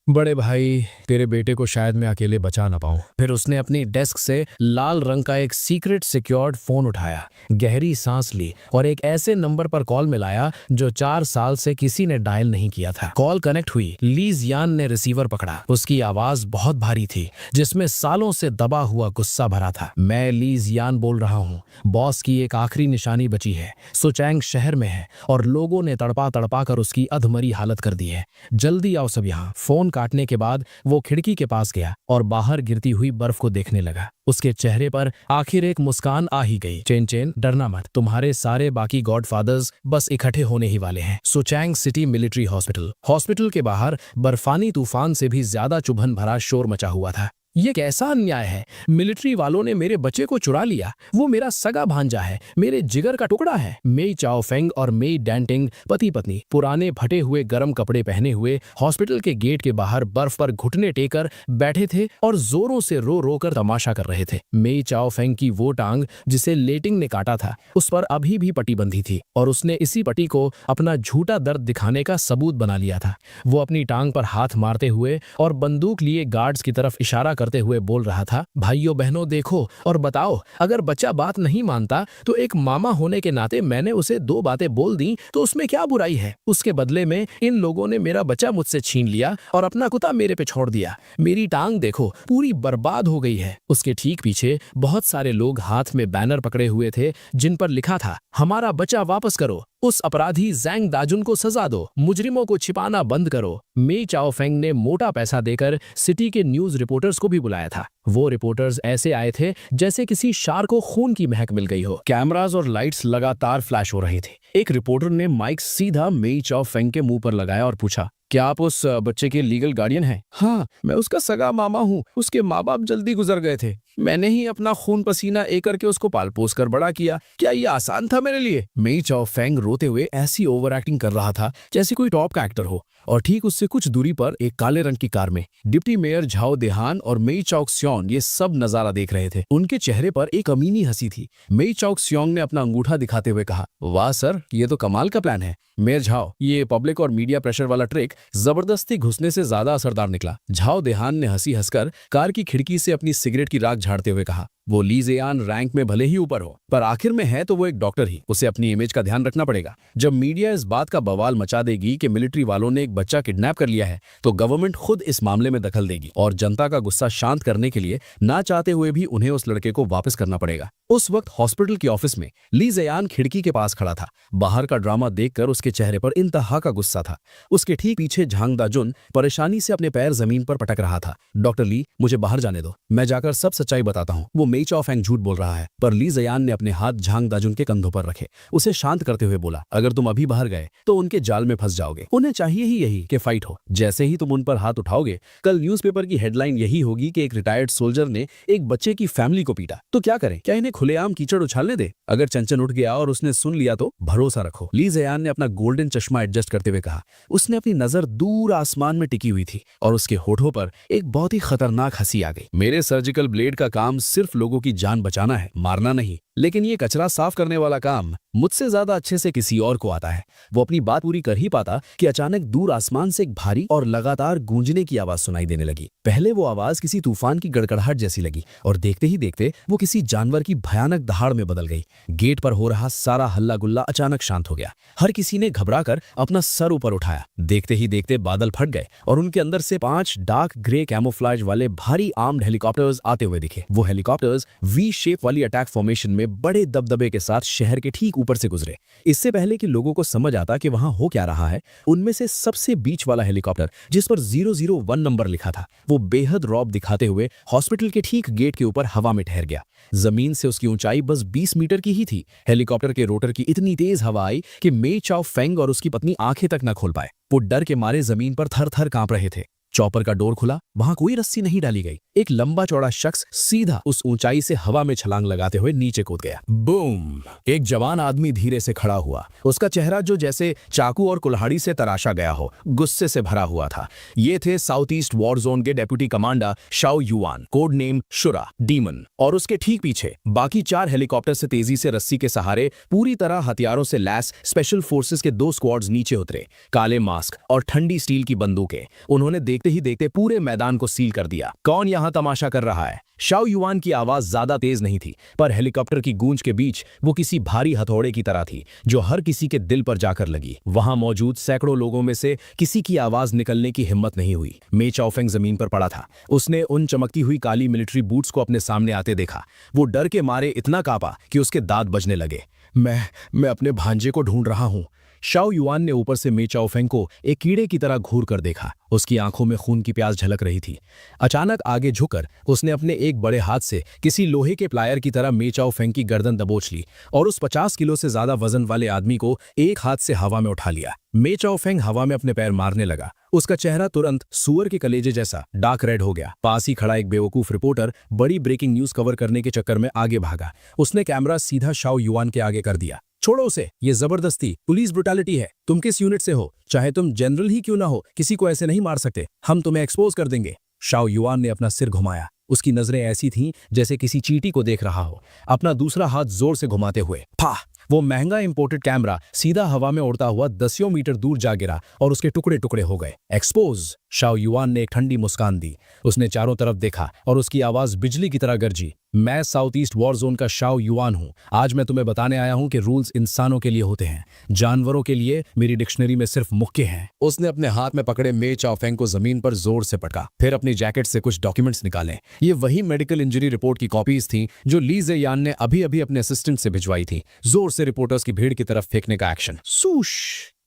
बड़े भाई, तेरे बेटे को शायद मैं अकेले बचा ना पाऊं। फिर उसने अपनी डेस्क से लाल रंग का एक सीक्रेट सिक्योर्ड फोन उठाया, गहरी सांस ली और एक ऐसे नंबर पर कॉल मिलाया जो 4 साल से किसी ने डायल नहीं किया था। कॉल कनेक्ट हुई। ली जियान ने रिसीवर पकड़ा। उसकी आवाज बहुत भारी थी, जिसमें सालों से दबा हुआ गुस्सा भरा था। मैं ली जियान बोल रहा हूँ। बॉस की एक आखिरी निशानी बची है। सुचैंग शहर में है और लोगों ने तड़पा तड़पा कर उसकी अधमरी हालत कर दी है। जल्दी आओ सब यहाँ। फोन काटने के बाद वो खिड़की के पास गया और बाहर गिरती हुई बर्फ को देखने लगा। उसके चेहरे पर आखिर एक मुस्कान आ ही गई। चेन चेन, डरना मत। तुम्हारे सारे बाकी गॉडफादर्स बस इकट्ठे होने ही वाले हैं। सुचैंग सिटी मिलिट्री हॉस्पिटल। हॉस्पिटल के बाहर बर्फानी तूफान से भी ज्यादा चुभन भरा शोर मचा हुआ था। ये कैसा अन्याय है। मिलिट्री वालों ने मेरे बच्चे को चुरा लिया। वो मेरा सगा भांजा है, मेरे जिगर का टुकड़ा है। मेई चाओफेंग और मेई डैंटिंग पति पत्नी पुराने फटे हुए गर्म कपड़े पहने हुए हॉस्पिटल के गेट के बाहर बर्फ पर घुटने टेकर बैठे थे और जोरों से रो रो कर तमाशा कर रहे थे। मेई चाओफेंग की वो टांग जिसे लेटिंग ने काटा था उस पर अभी भी पट्टी बंधी थी और उसने इसी पट्टी को अपना झूठा दर्द दिखाने का सबूत बना लिया था। वो अपनी टांग पर हाथ मारते हुए और बंदूक लिए गार्ड्स की तरफ इशारा करते हुए बोल रहा था, भाइयों बहनों देखो और बताओ, अगर बच्चा बात नहीं मानता तो एक मामा होने के नाते मैंने उसे 2 बातें बोल दी तो उसमें क्या बुराई है। उसके बदले में इन लोगों ने मेरा बच्चा मुझसे छीन लिया और अपना कुत्ता मेरे पे छोड़ दिया। मेरी टांग देखो पूरी बर्बाद हो गई है। उसके ठीक पीछे बहुत सारे लोग हाथ में बैनर पकड़े हुए थे जिन पर लिखा था, हमारा बच्चा वापस करो, उस अपराधी जैंग दाजुन को सजा दो, मुजरिमों को छिपाना बंद करो। मेई चाओफेंग ने मोटा पैसा देकर सिटी के न्यूज रिपोर्टर्स को भी बुलाया था। वो रिपोर्टर्स ऐसे आए थे जैसे किसी शार को खून की महक मिल गई हो। कैमरास और लाइट्स लगातार फ्लैश हो रही थी। एक रिपोर्टर ने माइक सीधा मेई चाओफेंग के मुंह पर लगाया और पूछा, क्या आप उस बच्चे के लीगल गार्डियन हैं? हाँ, मैं उसका सगा मामा हूँ। उसके माँ बाप जल्दी गुजर गए थे। मैंने ही अपना खून पसीना एक करके उसको पाल पोस कर बड़ा किया। क्या ये आसान था मेरे लिए? मेई चाओफेंग रोते हुए ऐसी ओवर एक्टिंग कर रहा था जैसे कोई टॉप का एक्टर हो। और ठीक उससे कुछ दूरी पर एक काले रंग की कार में डिप्टी मेयर झाओ देहान और मेई चाओक्स्योंग ये सब नजारा देख रहे थे। उनके चेहरे पर एक अमीनी हंसी थी। मेई चाओक्स्योंग ने अपना अंगूठा दिखाते हुए कहा, वाह सर, ये तो कमाल का प्लान है। मेयर झाओ, ये पब्लिक और मीडिया प्रेशर वाला ट्रिक जबरदस्ती घुसने से ज्यादा असरदार निकला। झाओ देहान ने हंसी हंसकर कार की खिड़की से अपनी सिगरेट की राख झाड़ते हुए कहा, वो ली ज़ेयान रैंक में भले ही ऊपर हो पर आखिर में है तो वो एक डॉक्टर ही। उसे अपनी इमेज का ध्यान रखना पड़ेगा। जब मीडिया इस बात का बवाल मचा देगी कि मिलिट्री वालों ने एक बच्चा किडनैप कर लिया है तो गवर्नमेंट खुद इस मामले में दखल देगी और जनता का गुस्सा शांत करने के लिए ना चाहते हुए भी उन्हें उस लड़के को वापस करना पड़ेगा। उस वक्त हॉस्पिटल के ऑफिस में ली ज़ेयान खिड़की के पास खड़ा था। बाहर का ड्रामा देखकर उसके चेहरे पर इंतहा का गुस्सा था। उसके ठीक पीछे झांग दाजुन परेशानी से अपने पैर जमीन पर पटक रहा था। डॉक्टर ली, मुझे बाहर जाने दो, मैं जाकर सब सच्चाई बताता हूँ। वो मेई चाओफेंग झूठ बोल रहा है। पर ली ज़ेयान ने अपने हाथ झांग दाजुन के कंधों पर रखे, उसे शांत करते हुए बोला, अगर तुम अभी बाहर गए तो उनके जाल में फंस जाओगे। उन्हें चाहिए ही यही कि फाइट हो। जैसे ही तुम उन पर हाथ उठाओगे, कल न्यूज़पेपर की हेडलाइन यही होगी कि एक रिटायर्ड सोल्जर ने एक बच्चे की फैमिली को पीटा। तो क्या करें? क्या इन्हें खुलेआम कीचड़ उछालने दे? अगर चंचन उठ गया और उसने सुन लिया तो भरोसा रखो। ली ज़ेयान ने अपना गोल्डन चश्मा एडजस्ट करते हुए कहा। उसने अपनी नजर दूर आसमान में टिकी हुई थी और उसके होठों पर एक बहुत ही खतरनाक हंसी आ गई। मेरे सर्जिकल ब्लेड का काम सिर्फ लोगों की जान बचाना है, मारना नहीं। लेकिन ये कचरा साफ करने वाला काम मुझसे ज्यादा अच्छे से किसी और को आता है। वो अपनी बात पूरी कर ही पाता कि अचानक दूर आसमान से एक भारी और लगातार गूंजने की आवाज सुनाई देने लगी। पहले वो आवाज किसी तूफान की गड़गड़ाहट जैसी लगी और देखते ही देखते वो किसी जानवर की भयानक दहाड़ में बदल गई। गेट पर हो रहा सारा हल्ला गुल्ला अचानक शांत हो गया। हर किसी ने घबराकर अपना सर ऊपर उठाया। देखते ही देखते बादल फट गए और उनके अंदर से 5 डार्क ग्रे कैमोफ्लेज वाले भारी आर्म्ड हेलीकॉप्टर्स आते हुए दिखे। वो हेलीकॉप्टर्स वी शेप वाली अटैक फॉर्मेशन में बड़े दबदबे के साथ शहर के ठीक ऊपर से गुजरे। इससे पहले कि लोगों को समझ आता कि वहां हो क्या रहा है, उनमें से सबसे बीच वाला हेलीकॉप्टर जिस पर 001 नंबर लिखा था, वो बेहद रौब दिखाते हुए हॉस्पिटल के ठीक गेट के ऊपर हवा में ठहर गया। जमीन से उसकी ऊंचाई बस 20 मीटर की ही थी। हेलीकॉप्टर के रोटर की इतनी तेज हवा आई कि मेई चाओफेंग और उसकी पत्नी आंखें तक न खोल पाए। वो डर के मारे जमीन पर थर-थर कांप रहे थे। चॉपर का डोर खुला, वहां कोई रस्सी नहीं डाली गई। एक लंबा चौड़ा शख्स सीधा उस ऊंचाई से हवा में छलांग लगाते हुए नीचे कूद गया। बूम! एक जवान आदमी धीरे से खड़ा हुआ। उसका चेहरा जो जैसे चाकू और कुल्हाड़ी से तराशा गया हो, गुस्से से भरा हुआ था। ये थे साउथ ईस्ट वॉर जोन के deputy commander Shao Yuan, code name Shura demon. और उसके ठीक पीछे बाकी 4 हेलीकॉप्टर से तेजी से रस्सी के सहारे पूरी तरह हथियारों से लैस स्पेशल फोर्सेस के 2 स्क्वाड्स नीचे उतरे। काले मास्क और ठंडी स्टील की बंदूकें। उन्होंने देखते ही देखते पूरे मैदान को सील कर दिया। कौन यहां तमाशा कर रहा है? शाओ युआन की आवाज ज्यादा तेज नहीं थी, पर हेलीकॉप्टर की गूंज के बीच वो किसी भारी हथौड़े की तरह थी जो हर किसी के दिल पर जाकर लगी। वहां मौजूद सैकड़ों लोगों में से किसी की आवाज निकलने की हिम्मत नहीं हुई। मेई चाओफेंग जमीन पर पड़ा था। उसने उन चमकती हुई काली मिलिट्री बूट्स को अपने सामने आते देखा। वो डर के मारे इतना कांपा कि उसके दांत बजने लगे। मैं अपने भांजे को ढूंढ रहा हूं। शाओ युआन ने ऊपर से मे चाओफेंग को एक कीड़े की तरह घूर कर देखा। उसकी आंखों में खून की प्यास झलक रही थी। अचानक आगे झुककर उसने अपने एक बड़े हाथ से किसी लोहे के प्लायर की तरह मे चाओफेंग की गर्दन दबोच ली और उस 50 किलो से ज्यादा वजन वाले आदमी को एक हाथ से हवा में उठा लिया। मे चाओफेंग हवा में अपने पैर मारने लगा। उसका चेहरा तुरंत सूअर के कलेजे जैसा डार्क रेड हो गया। पास ही खड़ा एक बेवकूफ रिपोर्टर बड़ी ब्रेकिंग न्यूज कवर करने के चक्कर में आगे भागा। उसने कैमरा सीधा शाओ युआन के आगे कर दिया। छोड़ो उसे, ये जबरदस्ती पुलिस ब्रुटैलिटी है। तुम किस यूनिट से हो? चाहे तुम जनरल ही क्यों ना हो, किसी को ऐसे नहीं मार सकते। हम तुम्हें एक्सपोज कर देंगे। शाओ युआन ने अपना सिर घुमाया। उसकी नजरें ऐसी थीं जैसे किसी चींटी को देख रहा हो। अपना दूसरा हाथ जोर से घुमाते हुए फा, वो महंगा इंपोर्टेड कैमरा सीधा हवा में उड़ता हुआ 10 मीटर दूर जा गिरा और उसके टुकड़े टुकड़े हो गए। एक्सपोज। शाओ युआन ने एक ठंडी मुस्कान दी। उसने चारों तरफ देखा और उसकी आवाज बिजली की तरह गरजी। मैं साउथ ईस्ट वॉर जोन का शाओ युआन हूं। आज मैं तुम्हें बताने आया हूं कि रूल्स इंसानों के लिए होते हैं, जानवरों के लिए मेरी डिक्शनरी में सिर्फ मुक्के हैं। उसने अपने हाथ में पकड़े मे चाओफेंग को जमीन पर जोर से पटका, फिर अपनी जैकेट से कुछ डॉक्यूमेंट्स निकाले। ये वही मेडिकल इंजरी रिपोर्ट की कॉपीज थी जो ली ज़ेयान ने अभी अभी अपने असिस्टेंट से भिजवाई थी। जोर से रिपोर्टर्स की भीड़ की तरफ फेंकने का एक्शन। सूश।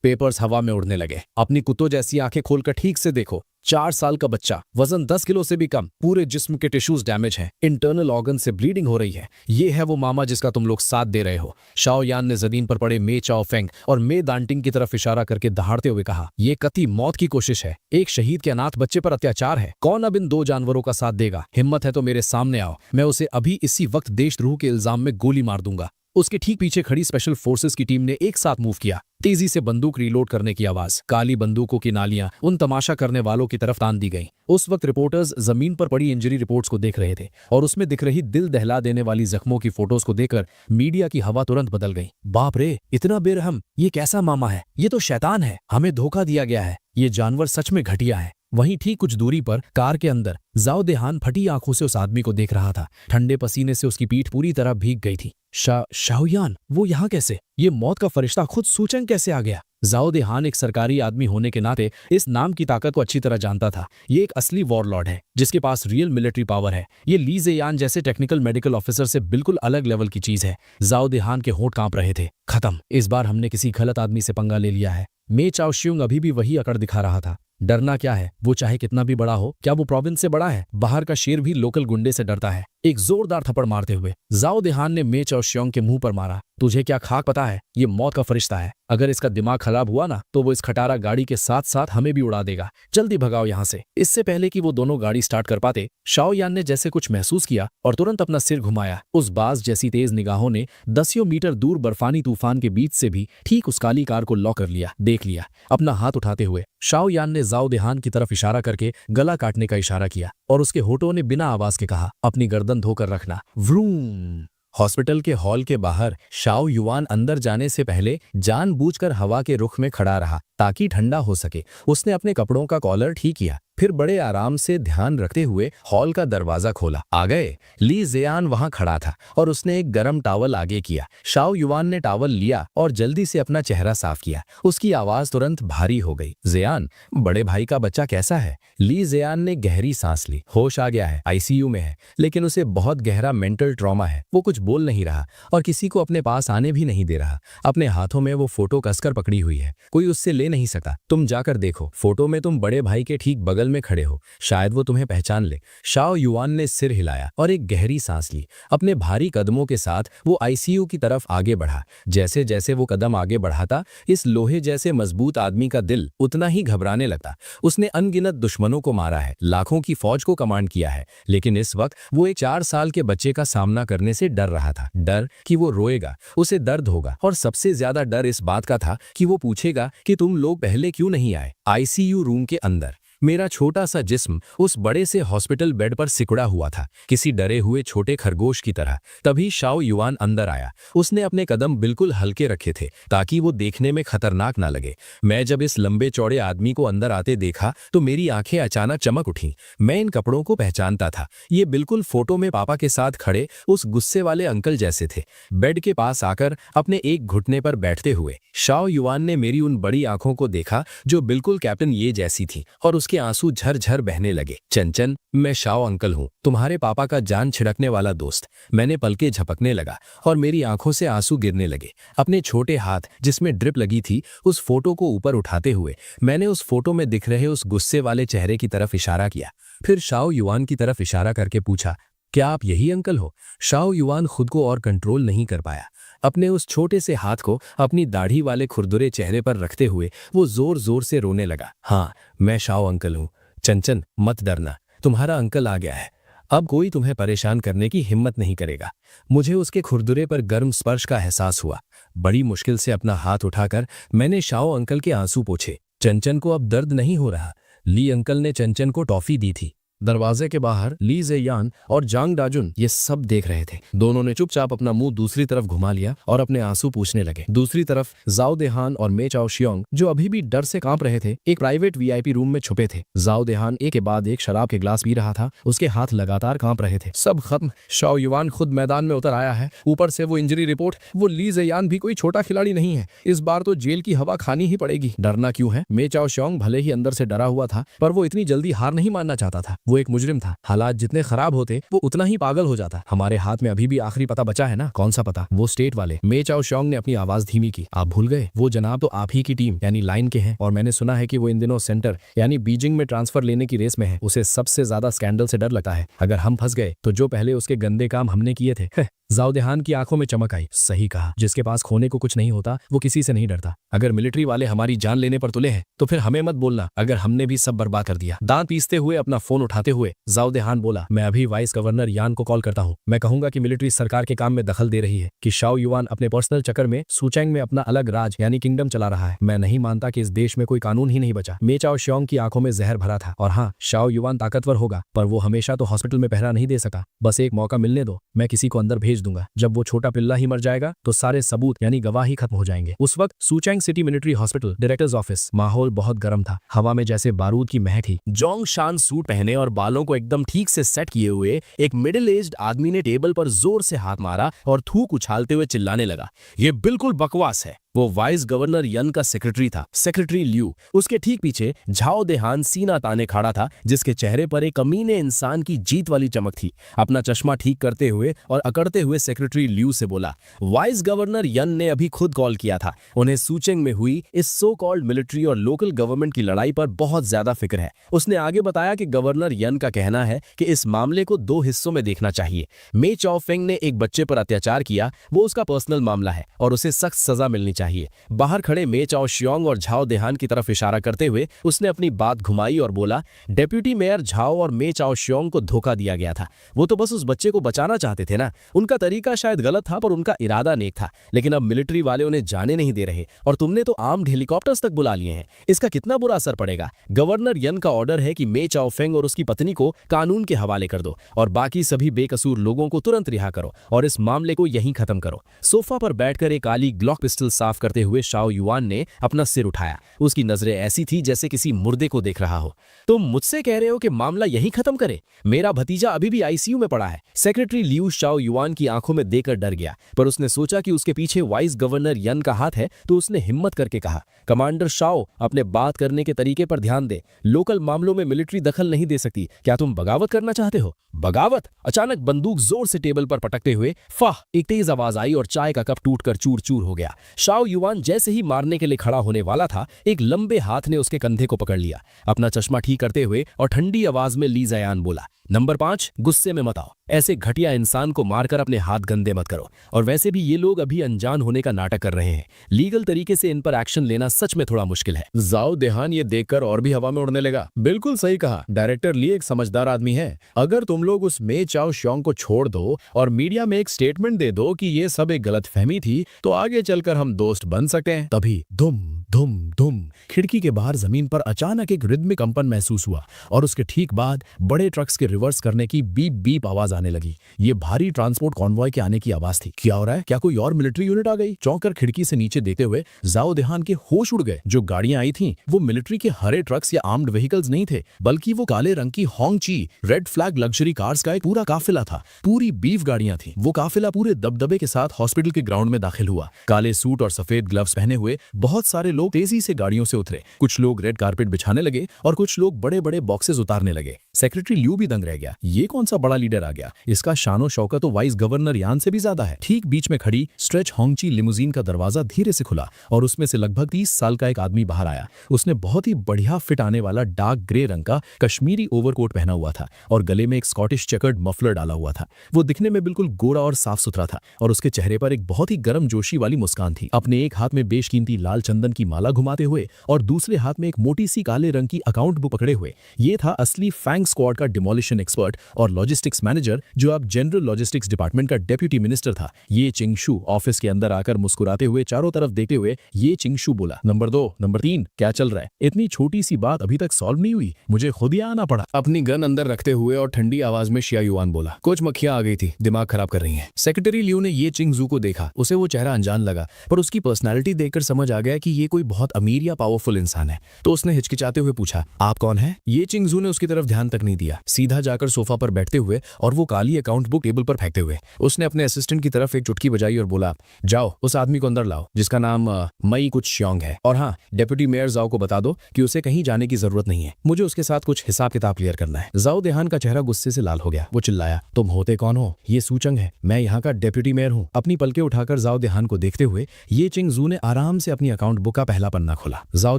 पेपर्स हवा में उड़ने लगे। अपनी कुत्तों जैसी आंखें खोलकर ठीक से देखो। 4 साल का बच्चा, वजन 10 किलो से भी कम, पूरे जिस्म के टिश्यूज डैमेज हैं, इंटरनल ऑर्गन से ब्लीडिंग हो रही है। ये है वो मामा जिसका तुम लोग साथ दे रहे हो। शाओ यान ने जमीन पर पड़े मे चाओफेंग और मे दांटिंग की तरफ इशारा करके दहाड़ते हुए कहा, ये कतई मौत की कोशिश है। एक शहीद के अनाथ बच्चे पर अत्याचार है। कौन अब इन 2 जानवरों का साथ देगा? हिम्मत है तो मेरे सामने आओ। मैं उसे अभी इसी वक्त देशद्रोह के इल्जाम में गोली मार दूंगा। उसके ठीक पीछे खड़ी स्पेशल फोर्सेस की टीम ने एक साथ मूव किया। तेजी से बंदूक रीलोड करने की आवाज, काली बंदूकों की नालियां उन तमाशा करने वालों की तरफ तान दी गईं। उस वक्त रिपोर्टर्स जमीन पर पड़ी इंजरी रिपोर्ट्स को देख रहे थे और उसमें दिख रही दिल दहला देने वाली जख्मों की फोटोज को देखकर मीडिया की हवा तुरंत बदल गई। बाप रे, इतना बेरहम! ये कैसा मामा है? ये तो शैतान है। हमें धोखा दिया गया है। ये जानवर सच में घटिया है। वहीं ठीक कुछ दूरी पर कार के अंदर जाओ देहान फटी आंखों से उस आदमी को देख रहा था। ठंडे पसीने से उसकी पीठ पूरी तरह भीग गई थी। शाओयान, वो यहाँ कैसे? ये मौत का फरिश्ता खुद सूचंग कैसे आ गया? जाओ देहान एक सरकारी आदमी होने के नाते इस नाम की ताकत को अच्छी तरह जानता था। ये एक असली वॉरलॉर्ड है जिसके पास रियल मिलिट्री पावर है। ये ली ज़ेयान जैसे टेक्निकल मेडिकल ऑफिसर से बिल्कुल अलग लेवल की चीज है। जाओ देहान के होंठ कांप रहे थे। खत्म, इस बार हमने किसी गलत आदमी से पंगा ले लिया है। मे चाओशियुंग अभी भी वही अकड़ दिखा रहा था। डरना क्या है? वो चाहे कितना भी बड़ा हो, क्या वो प्रोविंस से बड़ा है? बाहर का शेर भी लोकल गुंडे से डरता है। एक जोरदार थप्पड़ मारते हुए जाओ देहान ने मे चाओशियुंग के मुंह पर मारा। तुझे क्या खाक पता है? ये मौत का फरिश्ता है। अगर इसका दिमाग खराब हुआ ना तो वो इस खटारा गाड़ी के साथ साथ हमें भी उड़ा देगा। जल्दी भगाओ यहाँ से। इससे पहले कि वो दोनों गाड़ी स्टार्ट कर पाते, शाओ यान ने जैसे कुछ महसूस किया और तुरंत अपना सिर घुमाया। उस बाज जैसी तेज निगाहों ने 10 मीटर दूर बर्फानी तूफान के बीच से भी ठीक उस काली कार को लॉक कर लिया, देख लिया। अपना हाथ उठाते हुए शाओ यान ने जाओ देहान की तरफ इशारा करके गला काटने का इशारा किया और उसके होठों ने बिना आवाज के कहा, अपनी गर्दन धोकर रखना। व्रूम। हॉस्पिटल के हॉल के बाहर शाओ युआन अंदर जाने से पहले जानबूझकर हवा के रुख में खड़ा रहा ताकि ठंडा हो सके। उसने अपने कपड़ों का कॉलर ठीक किया, फिर बड़े आराम से ध्यान रखते हुए हॉल का दरवाजा खोला। आ गए। ली ज़ेयान वहां खड़ा था और उसने एक गरम टावल आगे किया। शाओ युआन ने टावल लिया और जल्दी से अपना चेहरा साफ किया। उसकी आवाज तुरंत भारी हो गई। ज़ेयान, बड़े भाई का बच्चा कैसा है? ली ज़ेयान ने गहरी सांस ली। होश आ गया है, आईसीयू में है, लेकिन उसे बहुत गहरा मेंटल ट्रॉमा है। वो कुछ बोल नहीं रहा और किसी को अपने पास आने भी नहीं दे रहा। अपने हाथों में वो फोटो कसकर पकड़ी हुई है, कोई उससे ले नहीं सकता। तुम जाकर देखो, फोटो में तुम बड़े भाई के ठीक बगल में खड़े हो, शायद वो तुम्हें पहचान ले। शाओ युआन ने सिर हिलाया और एक गहरी सांस ली। अपने भारी कदमों के साथ वो आईसीयू की तरफ आगे बढ़ा। जैसे जैसे वो कदम आगे बढ़ाता, इस लोहे जैसे मजबूत आदमी का दिल उतना ही घबराने लगता। उसने अनगिनत दुश्मनों को मारा है, लाखों की फौज को कमांड किया है, लेकिन इस वक्त वो एक 4 साल के बच्चे का सामना करने से डर रहा था। डर कि वो रोएगा, उसे दर्द होगा, और सबसे ज्यादा डर इस बात का था कि वो पूछेगा कि तुम लोग पहले क्यों नहीं आए। आईसीयू रूम के अंदर मेरा छोटा सा जिस्म उस बड़े से हॉस्पिटल बेड पर सिकुड़ा हुआ था, किसी डरे हुए छोटे खरगोश की तरह। तभी शाओ युआन अंदर आया। उसने अपने कदम बिल्कुल हल्के रखे थे ताकि वो देखने में खतरनाक ना लगे। मैं जब इस लंबे चौड़े आदमी को अंदर आते देखा तो मेरी आंखें अचानक चमक उठी। मैं इन कपड़ों को पहचानता था। ये बिल्कुल फोटो में पापा के साथ खड़े उस गुस्से वाले अंकल जैसे थे। बेड के पास आकर अपने एक घुटने पर बैठते हुए शाओ युआन ने मेरी उन बड़ी आंखों को देखा जो बिल्कुल कैप्टन ये जैसी थी, और उसके उसके आंसू झरझर बहने लगे। चंचन, मैं शाओ अंकल हूँ, तुम्हारे पापा का जान छिड़कने वाला दोस्त। मैंने पलके झपकने लगा और मेरी आंखों से आंसू गिरने लगे। अपने छोटे हाथ जिसमें ड्रिप लगी थी उस फोटो को ऊपर उठाते हुए मैंने उस फोटो में दिख रहे उस गुस्से वाले चेहरे की तरफ इशारा किया। फिर शाओ युआन की तरफ इशारा करके पूछा, क्या आप यही अंकल हो? शाओ युआन खुद को और कंट्रोल नहीं कर पाया। अपने उस छोटे से हाथ को अपनी दाढ़ी वाले खुरदुरे चेहरे पर रखते हुए वो जोर जोर से रोने लगा। हाँ, मैं शाओ अंकल हूँ। चंचन, मत डरना, तुम्हारा अंकल आ गया है। अब कोई तुम्हें परेशान करने की हिम्मत नहीं करेगा। मुझे उसके खुरदुरे पर गर्म स्पर्श का एहसास हुआ। बड़ी मुश्किल से अपना हाथ उठाकर मैंने शाओ अंकल के आंसू पोंछे। चंचन को अब दर्द नहीं हो रहा। ली अंकल ने चंचन को टॉफी दी थी। दरवाजे के बाहर ली जेयान और जांग डाजुन ये सब देख रहे थे। दोनों ने चुपचाप अपना मुंह दूसरी तरफ घुमा लिया और अपने आंसू पूछने लगे। दूसरी तरफ जाओ देहान और मे चाओ शियोंग, जो अभी भी डर से कांप रहे थे, एक प्राइवेट वीआईपी रूम में छुपे थे। जाओ देहान एक के बाद एक शराब के ग्लास पी रहा था। उसके हाथ लगातार कांप रहे थे। सब खत्म। शाओ युआन खुद मैदान में उतर आया है। ऊपर से वो इंजरी रिपोर्ट। वो ली जेयान भी कोई छोटा खिलाड़ी नहीं है। इस बार तो जेल की हवा खानी ही पड़ेगी। डरना क्यों है? मे चाओ शियोंग भले ही अंदर से डरा हुआ था, पर वो इतनी जल्दी हार नहीं मानना चाहता था। वो एक मुजरिम था। हालात जितने खराब होते वो उतना ही पागल हो जाता। हमारे हाथ में अभी भी आखिरी पता बचा है ना। कौन सा पता? वो स्टेट वाले। मे चाओ शियोंग ने अपनी आवाज धीमी की। आप भूल गए? वो जनाब तो आप ही की टीम यानी लाइन के हैं, और मैंने सुना है कि वो इन दिनों सेंटर यानी बीजिंग में ट्रांसफर लेने की रेस में है। उसे सबसे ज्यादा स्कैंडल से डर लगता है। अगर हम फंस गए तो जो पहले उसके गंदे काम हमने किए थे। जाओ देहान की आंखों में चमक आई। सही कहा, जिसके पास खोने को कुछ नहीं होता वो किसी से नहीं डरता। अगर मिलिट्री वाले हमारी जान लेने पर तुले हैं तो फिर हमें मत बोलना अगर हमने भी सब बर्बाद कर दिया। दांत पीसते हुए अपना फोन उठाते हुए जाओ देहान बोला, मैं अभी वाइस गवर्नर यान को कॉल करता हूँ। मैं कहूंगा कि मिलिट्री सरकार के काम में दखल दे रही है, कि शाओ युआन अपने पर्सनल चक्कर में सुचेंग में अपना अलग राज यानी किंगडम चला रहा है। मैं नहीं मानता कि इस देश में कोई कानून ही नहीं बचा। मे चाओ शियोंग की आंखों में जहर भरा था। और हाँ, शाओ युआन ताकतवर होगा, पर वो हमेशा तो हॉस्पिटल में पहरा नहीं दे सका। बस एक मौका मिलने दो, मैं किसी को अंदर भेज दूंगा। जब वो छोटा पिल्ला ही मर जाएगा तो सारे सबूत यानी गवाह ही खत्म हो जाएंगे। उस वक्त Sucheng city military hospital director's office. माहौल बहुत गर्म था। हवा में जैसे बारूद की महक थी। जोंग शान सूट पहने और बालों को एकदम ठीक से सेट किए हुए एक मिडिल एज्ड आदमी ने टेबल पर जोर से हाथ मारा और थूक उछालते हुए चिल्लाने लगा, ये बिल्कुल बकवास है। वो वाइस गवर्नर यन का सेक्रेटरी था, सेक्रेटरी ल्यू। उसके ठीक पीछे झाओ देहान सीना ताने खड़ा था, जिसके चेहरे पर एक कमीने इंसान की जीत वाली चमक थी। अपना चश्मा ठीक करते हुए और अकड़ते हुए सेक्रेटरी ल्यू से बोला, वाइस गवर्नर यन ने अभी खुद कॉल किया था। उन्हें सुचेंग में हुई इस सो कॉल्ड मिलिट्री और लोकल गवर्नमेंट की लड़ाई पर बहुत ज्यादा फिक्र है। उसने आगे बताया कि गवर्नर यन का कहना है कि इस मामले को 2 हिस्सों में देखना चाहिए। मे चाओफेंग ने एक बच्चे पर अत्याचार किया, वो उसका पर्सनल मामला है और उसे सख्त सजा मिलनी चाहिए। बाहर खड़े मे चाओ शियोंग और झाओ देहान की तरफ इशारा करते हुए उसने अपनी बात घुमाई और बोला, डेप्यूटी मेयर झाओ और मे चाओ शियोंग को धोखा दिया गया था। वो तो बस उस बच्चे को बचाना चाहते थे ना। उनका तरीका शायद गलत था, पर उनका इरादा नेक था। लेकिन अब मिलिट्री वाले उन्हें जाने नहीं दे रहे और तुमने तो आर्म्ड हेलीकॉप्टर्स तक बुला लिए हैं। इसका कितना बुरा असर पड़ेगा? गवर्नर यन का ऑर्डर है कि मे चाओफेंग और उसकी पत्नी को कानून के हवाले कर दो और बाकी सभी बेकसूर लोगों को तुरंत रिहा करो और इस मामले को यहीं खत्म करो। सोफा पर बैठकर एक काली ग्लॉक पिस्टल साफ करते हुए शाओ युआन ने अपना सिर उठाया। उसकी नजरें ऐसी थी जैसे किसी मुर्दे को देख रहा हो। तुम मुझसे कह रहे हो कि मामला यहीं खत्म करे? मेरा भतीजा अभी भी आईसीयू में पड़ा है। सेक्रेटरी ल्यू शाओ युआन की आंखों में देखकर डर गया, पर उसने सोचा कि उसके पीछे वाइस गवर्नर यन का हाथ है, तो उसने हिम्मत करके कहा, कमांडर शाओ, अपने बात करने के तरीके पर ध्यान दे। लोकल मामलों में मिलिट्री दखल नहीं दे सकती। क्या तुम बगावत करना चाहते हो? बगावत? अचानक बंदूक जोर से टेबल पर पटकते हुए फाह एक तेज आवाज आई और चाय का कप टूटकर चूर चूर हो गया। शाओ युआन जैसे ही मारने के लिए खड़ा होने वाला था, एक लंबे हाथ ने उसके कंधे को पकड़ लिया। अपना चश्मा ठीक करते हुए और ठंडी आवाज में ली जयान बोला, नंबर 5, गुस्से में मत आओ। ऐसे घटिया इंसान को मारकर अपने हाथ गंदे मत करो। और वैसे भी ये लोग अभी अनजान होने का नाटक कर रहे हैं। लीगल तरीके से इन पर एक्शन लेना सच में थोड़ा मुश्किल है। जाओ देहान ये देखकर और भी हवा में उड़ने लगा। बिल्कुल सही कहा। डायरेक्टर ली एक समझदार आदमी है। अगर तुम लोग उस मे चाओ शियोंग को छोड़ दो और मीडिया में एक स्टेटमेंट दे दो कि ये सब एक गलतफहमी थी, तो आगे चलकर हम दोस्त बन सकते हैं। तभी धुम धुम धुम खिड़की के बाहर जमीन पर अचानक एक रिदमिक कंपन महसूस हुआ और उसके ठीक बाद बड़े ट्रक्स के रिवर्स करने की बीप बीप आवाज आने लगी। ये भारी ट्रांसपोर्ट कॉन्वॉय के आने की आवाज थी। क्या हो रहा है? क्या कोई और मिलिट्री यूनिट आ गई? चौंकर खिड़की से नीचे देखते हुए जाओ देहान के होश उड़ गए। जो गाड़ियां आई थीं, वो मिलिट्री के हरे ट्रक्स या आर्म्ड व्हीकल्स नहीं थे, बल्कि वो काले रंग की होंगची रेड फ्लैग लग्जरी कार्स का एक पूरा काफिला था। पूरी बीफ गाड़ियां थी। वो काफिला पूरे दबदबे के साथ हॉस्पिटल के ग्राउंड में दाखिल हुआ। काले सूट और सफेद ग्लव्स पहने हुए बहुत सारे लोग तेजी से गाड़ियों से उतरे, कुछ लोग रेड कारपेट बिछाने लगे और कुछ लोग बड़े बड़े बॉक्सेस उतारने लगे। सेक्रेटरी ल्यू भी दंग रह गया। ये कौन सा बड़ा लीडर आ गया? इसका शानो शौकत तो वाइस गवर्नर यान से भी ज्यादा है। ठीक बीच में खड़ी स्ट्रेच होंगची लिमुजीन का दरवाजा धीरे से खुला और उसमें से लगभग 30 साल का एक आदमी बाहर आया। उसने बहुत ही बढ़िया फिट आने वाला डार्क ग्रे रंग का कश्मीरी ओवरकोट पहना हुआ था और गले में एक स्कॉटिश चेकर्ड मफलर डाला हुआ था। वो दिखने में बिल्कुल गोरा और साफ सुथरा था और उसके चेहरे पर एक बहुत ही गर्म जोशी वाली मुस्कान थी। अपने एक हाथ में बेशकीमती लाल चंदन की माला घुमाते हुए और दूसरे हाथ में एक मोटी सी काले रंग की अकाउंट बुक पकड़े हुए ये था असली फैंग स्क्वाड का डिमोलिशन एक्सपर्ट और लॉजिस्टिक्स मैनेजर, जो अब जनरल लॉजिस्टिक्स डिपार्टमेंट का डेप्यूटी मिनिस्टर था। ये चिंगशू ऑफिस के अंदर आकर मुस्कुराते हुए चारों तरफ देखते हुए ये चिंगशू बोला, नंबर 2, नंबर 3 क्या चल रहा है? इतनी छोटी सी बात अभी तक सॉल्व नहीं हुई, मुझे खुद ही आना पड़ा। अपनी गन अंदर रखते हुए और ठंडी आवाज में शिया युआन बोला, कुछ मक्खियां आ गई थी, दिमाग खराब कर रही हैं। सेक्रेटरी ल्यू ने ये चिंगजू को देखा। उसे वो चेहरा अनजान लगा पर उसकी पर्सनालिटी देखकर समझ आ गया कि ये कोई बहुत अमीर या पावरफुल इंसान है। तो उसने हिचकिचाते हुए पूछा, आप कौन है? ये चिंगजू ने उसकी तरफ ध्यान तक नहीं दिया। सीधा जाकर सोफा पर बैठते हुए और वो काली अकाउंट बुक टेबल पर फेंकते हुए उसने अपने असिस्टेंट की तरफ एक चुटकी बजाई और बोला, जाओ उस आदमी को अंदर लाओ जिसका नाम मई कुछ श्योंग है, और हाँ, डेप्यूटी मेयर जाओ को बता दो कि उसे कहीं जाने की जरूरत नहीं है, मुझे उसके साथ कुछ हिसाब किताब क्लियर करना है। जाओ देहान का चेहरा गुस्से से लाल हो गया। वो चिल्लाया, तुम होते कौन हो? ये सूचंग है, मैं यहाँ का डेप्यूटी मेयर हूँ। अपनी पलकें उठाकर जाओ देहान को देखते हुए ये चिंगजू ने आराम से अपनी अकाउंट बुक का पहला पन्ना खोला। जाओ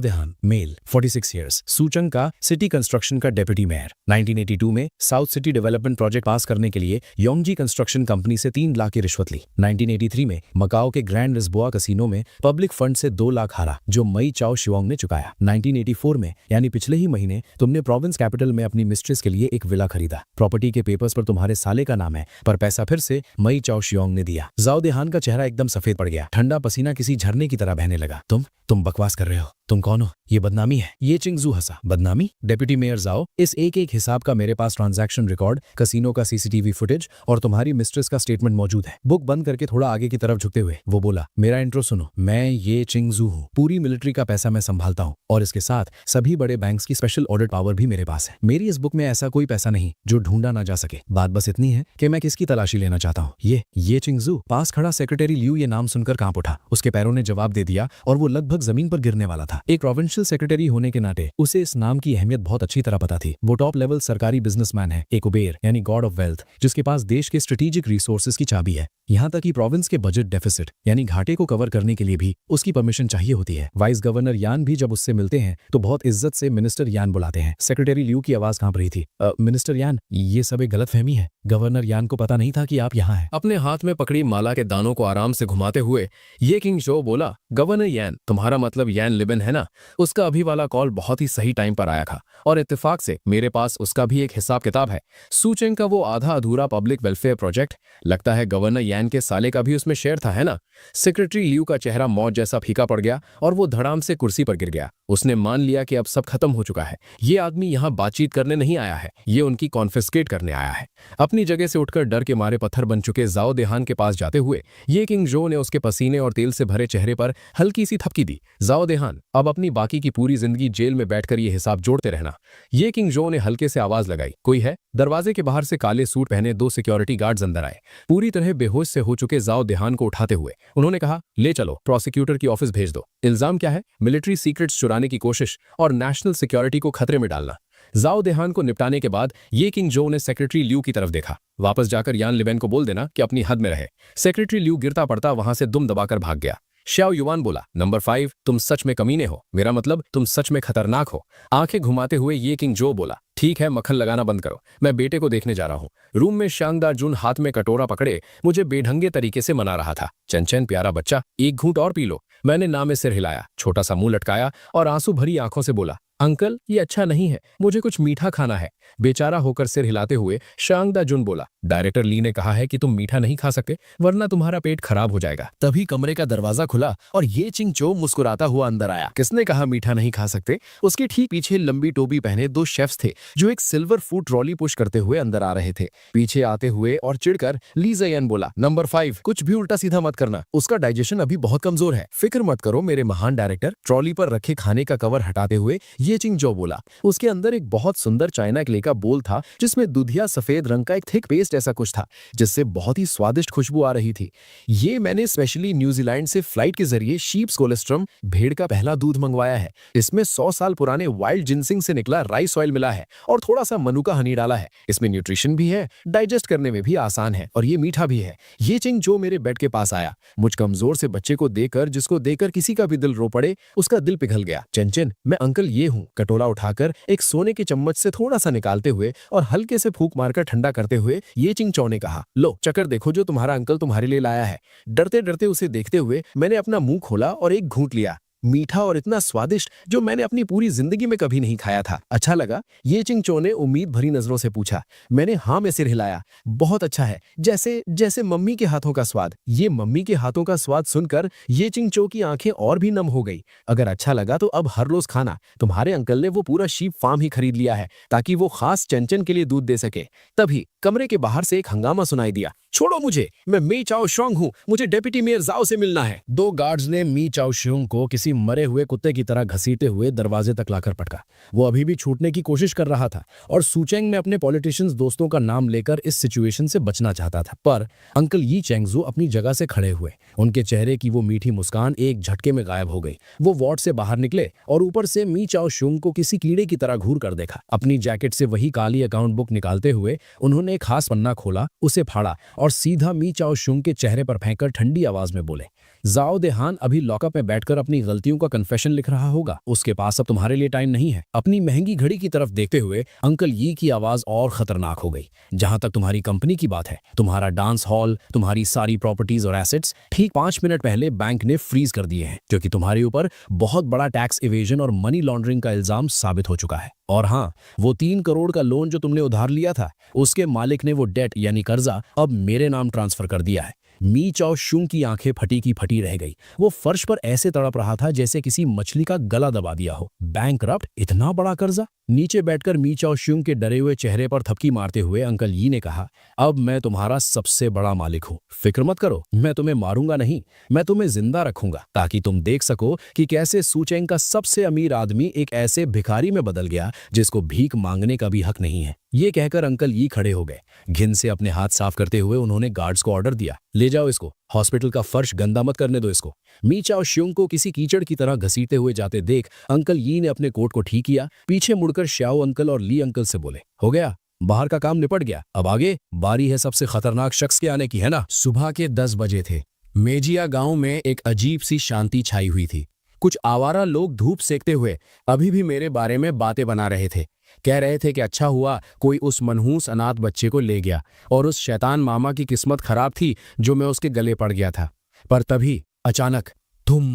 देहान, मेल, 46 ईयर्स, सूचंग का सिटी कंस्ट्रक्शन का डेप्यूटी मेयर। 1982 में साउथ सिटी डेवलपमेंट प्रोजेक्ट पास करने के लिए योंगजी कंस्ट्रक्शन कंपनी से 3 लाख की रिश्वत ली। 1983 में मकाओ के ग्रैंड लिस्बोआ कैसीनो में पब्लिक फंड से 2 लाख हारा, जो मई चाओ शिवांग ने चुकाया। 1984 में यानी पिछले ही महीने तुमने प्रोविंस कैपिटल में अपनी मिस्ट्रेस के लिए एक विला खरीदा। प्रॉपर्टी के पेपर्स पर तुम्हारे साले का नाम है, पर पैसा फिर से मई चाओ शिवांग ने दिया। जाओ देहान का चेहरा एकदम सफेद पड़ गया। ठंडा पसीना किसी झरने की तरह बहने लगा। तुम बकवास कर रहे हो, तुम कौन हो? ये बदनामी है। ये चिंगजू हंसा। बदनामी? डेप्यूटी मेयर जाओ, इस एक हिसाब का मेरे पास ट्रांजैक्शन रिकॉर्ड, कसीनो का सीसीटीवी फुटेज और तुम्हारी मिस्ट्रेस का स्टेटमेंट मौजूद है। बुक बंद करके थोड़ा आगे की तरफ झुकते हुए वो बोला, मेरा इंट्रो सुनो, मैं ये चिंगजू हूँ। पूरी मिलिट्री का पैसा मैं संभालता हूँ और इसके साथ सभी बड़े बैंक्स की स्पेशल ऑडिट पावर भी मेरे पास है। मेरी इस बुक में ऐसा कोई पैसा नहीं जो ढूंढा ना जा सके। बात बस इतनी है कि मैं किसकी तलाशी लेना चाहता हूँ। ये चिंगजू। पास खड़ा सेक्रेटरी ल्यू ये नाम सुनकर कांप उठा। उसके पैरों ने जवाब दे दिया और वो लगभग जमीन पर गिरने वाला था। एक प्रोविंशियल सेक्रेटरी होने के नाते उसे इस नाम की अहमियत बहुत अच्छी तरह पता थी। वो टॉप लेवल सरकारी बिजनेसमैन है, एक कुबेर यानी गॉड ऑफ वेल्थ, जिसके पास देश के स्ट्रेटेजिक रिसोर्सेज की चाबी है। यहाँ तक कि प्रोविंस के बजट डेफिसिट यानी घाटे को कवर करने के लिए भी उसकी परमिशन चाहिए होती है। वाइस गवर्नर यान भी जब उससे मिलते हैं तो बहुत इज्जत से मिनिस्टर यान बुलाते हैं। सेक्रेटरी ल्यू की आवाज कांप रही थी। मिनिस्टर यान, ये सब एक गलतफहमी है। गवर्नर यान को पता नहीं था कि आप यहाँ हैं। अपने हाथ में पकड़ी माला के दानों को आराम से घुमाते हुए ये किंग जो बोला, गवर्नर यान, तुम्हारा मतलब यान लिबन है ना? उसका अभी वाला कॉल बहुत ही सही टाइम पर आया था और इत्तेफाक से मेरे पास उसका भी एक हिसाब किताब है। सूचेंग का वो आधा अधूरा पब्लिक वेलफेयर प्रोजेक्ट, लगता है गवर्नर यान के साले का भी उसमें शेयर था, है ना? सेक्रेटरी ल्यू का चेहरा मौत जैसा फीका पड़ गया और वो धड़ाम से कुर्सी पर गिर गया। उसने मान लिया कि अब सब खत्म हो चुका है। ये आदमी यहाँ बातचीत करने नहीं आया है, ये उनकी कॉन्फिस्केट करने आया है। अपनी जगह से उठकर डर के मारे पत्थर बन चुके जाओ देहान के पास जाते हुए ये किंग जो ने उसके पसीने और तेल से भरे चेहरे पर हल्की सी थपकी दी। जाओ देहान, अब अपनी बाकी की पूरी जिंदगी जेल में बैठकर ये हिसाब जोड़ते रहना। ये किंग जो ने हल्के से आवाज लगाई, कोई है? दरवाजे के बाहर से काले सूट पहने 2 सिक्योरिटी गार्ड्स अंदर आए, पूरी तरह बेहोश से हो चुके जाओ देहान को उठाते हुए। उन्होंने कहा, ले चलो, प्रोसिक्यूटर की ऑफिस भेज दो। इल्जाम क्या है? मिलिट्री सीक्रेट्स चुराने की कोशिश और नेशनल सिक्योरिटी को खतरे में डालना। जाओ देहान को निपटाने के बाद ये किंग जो ने सेक्रेटरी ल्यू की तरफ देखा। वापस जाकर यान लिबेन को बोल देना कि अपनी हद में रहे। सेक्रेटरी ल्यू गिरता पड़ता वहां से दुम दबाकर भाग गया। श्याओ युआन बोला, नंबर 5, तुम सच में कमीने हो, मेरा मतलब तुम सच में खतरनाक हो। आंखें घुमाते हुए ये किंग जो बोला, ठीक है, मक्खन लगाना बंद करो, मैं बेटे को देखने जा रहा हूँ। रूम में शांगदा जुन हाथ में कटोरा पकड़े मुझे बेढंगे तरीके से मना रहा था। चंचन प्यारा बच्चा, एक घूंट और पी लो। मैंने ना में सिर हिलाया, छोटा सा मुंह लटकाया और आंसू भरी आंखों से बोला, अंकल ये अच्छा नहीं है, मुझे कुछ मीठा खाना है। बेचारा होकर सिर हिलाते हुए शांगदा जुन बोला, डायरेक्टर ली ने कहा है कि तुम मीठा नहीं खा सकते वरना तुम्हारा पेट खराब हो जाएगा। तभी कमरे का दरवाजा खुला और ये चिंगचो मुस्कुराता हुआ अंदर आया। किसने कहा मीठा नहीं खा सकते? उसके ठीक पीछे लंबी टोपी पहने 2 शेफ्स थे जो एक सिल्वर फूड ट्रॉली पुश करते हुए अंदर आ रहे थे। पीछे आते हुए और चिढ़कर ली ज़यन बोला, नंबर 5, कुछ भी उल्टा सीधा मत करना, उसका डाइजेशन अभी बहुत कमजोर है। फिक्र मत करो मेरे महान डायरेक्टर। ट्रॉली पर रखे खाने का कवर हटाते हुए ये ये चिंगजो बोला। उसके अंदर एक बहुत सुंदर चाइना क्ले का बोल था जिसमें दुधिया सफेद रंग का एक थिक पेस्ट ऐसा कुछ था जिससे बहुत ही स्वादिष्ट खुशबू आ रही थी। ये मैंने स्पेशली न्यूजीलैंड से फ्लाइट के जरिए शीप्स कोलेस्ट्रम भेड़ का पहला दूध मंगवाया है। इसमें 100 साल पुराने वाइल्ड जिनसिंग से निकला राइस ऑयल मिला है और थोड़ा सा मनुका हनी डाला है। इसमें न्यूट्रिशन भी है, डाइजेस्ट करने में भी आसान है और ये मीठा भी है। ये चिंगजो मेरे बेड के पास आया। मुझ कमजोर से बच्चे को देकर जिसको देकर किसी का भी दिल रो पड़े, उसका दिल पिघल गया। चिन, मैं अंकल ये हूँ। कटोरा उठाकर एक सोने के चम्मच से थोड़ा सा निकालते हुए और हल्के से फूंक मारकर ठंडा करते हुए ये चिंगचौ ने कहा, लो चक्कर देखो जो तुम्हारा अंकल तुम्हारे लिए लाया है। डरते डरते उसे देखते हुए मैंने अपना मुंह खोला और एक घूंट लिया। मीठा और इतना स्वादिष्ट जो मैंने अपनी पूरी जिंदगी में कभी नहीं खाया था। अच्छा लगा? ये चिंगचो ने उम्मीद भरी नजरों से पूछा। मैंने हाँ में सिर हिलाया। बहुत अच्छा है, जैसे जैसे मम्मी के हाथों का स्वाद। ये मम्मी के हाथों का स्वाद सुनकर ये चिंगचो की आंखें और भी नम हो गई। अगर अच्छा लगा तो अब हर रोज खाना। तुम्हारे अंकल ने वो पूरा शीप फार्म ही खरीद लिया है ताकि वो खास चंचन के लिए दूध दे सके। तभी कमरे के बाहर से एक हंगामा सुनाई दिया। छोड़ो मुझे, मैं मी चाओ शुंग हूँ, मुझे डेप्यूटी मेयर जाओ से मिलना है। 2 गार्ड्स ने मी चाओ शुंग को किसी मरे हुए कुत्ते की तरह घसीटते हुए दरवाजे तक लाकर पटका। वो अभी भी छूटने की कोशिश कर रहा था और सूचेंग में अपने पॉलिटिशियंस दोस्तों का नाम लेकर इस सिचुएशन से बचना चाहता था। पर अंकल यी चेंगजू अपनी जगह से खड़े हुए। उनके चेहरे की वो मीठी मुस्कान एक झटके में गायब हो गई। वो वार्ड से बाहर निकले और ऊपर से मी चाओ शुंग को किसी कीड़े की तरह घूर कर देखा। अपनी जैकेट से वही काली अकाउंट बुक निकालते हुए उन्होंने एक खास पन्ना खोला, उसे फाड़ा और सीधा मी चाओ शुंग के चेहरे पर फेंककर ठंडी आवाज में बोले, जाओ देहान अभी लॉकअप में बैठकर अपनी गलतियों का कन्फेशन लिख रहा होगा। उसके पास अब तुम्हारे लिए टाइम नहीं है। अपनी महंगी घड़ी की तरफ देखते हुए अंकल यी की आवाज और खतरनाक हो गई। जहां तक तुम्हारी कंपनी की बात है, तुम्हारा डांस हॉल, तुम्हारी सारी प्रॉपर्टीज और एसेट्स ठीक 5 मिनट पहले बैंक ने फ्रीज कर दिए हैं क्योंकि तुम्हारे ऊपर बहुत बड़ा टैक्स इवेजन और मनी लॉन्ड्रिंग का इल्जाम साबित हो चुका है। और हाँ, वो 3 करोड़ का लोन जो तुमने उधार लिया था, उसके मालिक ने वो डेट यानी कर्जा अब मेरे नाम ट्रांसफर कर दिया है। मी चाओ शुंग की आंखें फटी की फटी रह गई। वो फर्श पर ऐसे तड़प रहा था जैसे किसी मछली का गला दबा दिया हो। बैंकरप्ट, इतना बड़ा कर्जा? नीचे बैठकर मी चाओ शुंग के डरे हुए चेहरे पर थपकी मारते हुए अंकल यी ने कहा, अब मैं तुम्हारा सबसे बड़ा मालिक हूँ। फिक्र मत करो, मैं तुम्हें मारूंगा नहीं, मैं तुम्हें जिंदा रखूंगा ताकि तुम देख सको कि कैसे सूचेंग का सबसे अमीर आदमी एक ऐसे भिखारी में बदल गया जिसको भीख मांगने का भी हक नहीं है। ये कहकर अंकल यी खड़े हो गए। घिन से अपने हाथ साफ करते हुए उन्होंने गार्ड्स को ऑर्डर दिया, ले जाओ इसको, हॉस्पिटल का फर्श गंदा मत करने दो इसको। मी चाओ शुंग को किसी कीचड़ की तरह घसीटते हुए जाते देख अंकल यी ने अपने कोट को ठीक किया, पीछे मुड़कर श्याओ अंकल और ली अंकल से बोले, हो गया, बाहर का काम निपट गया, अब आगे बारी है सबसे खतरनाक शख्स के आने की, है ना? सुबह के 10 बजे थे। मेजिया गांव में एक अजीब सी शांति छाई हुई थी। कुछ आवारा लोग धूप सेकते हुए अभी भी मेरे बारे में बातें बना रहे थे। कह रहे थे कि अच्छा हुआ कोई उस मनहूस अनाथ बच्चे को ले गया और उस शैतान मामा की किस्मत खराब थी जो मैं उसके गले पड़ गया था। पर तभी अचानक धुम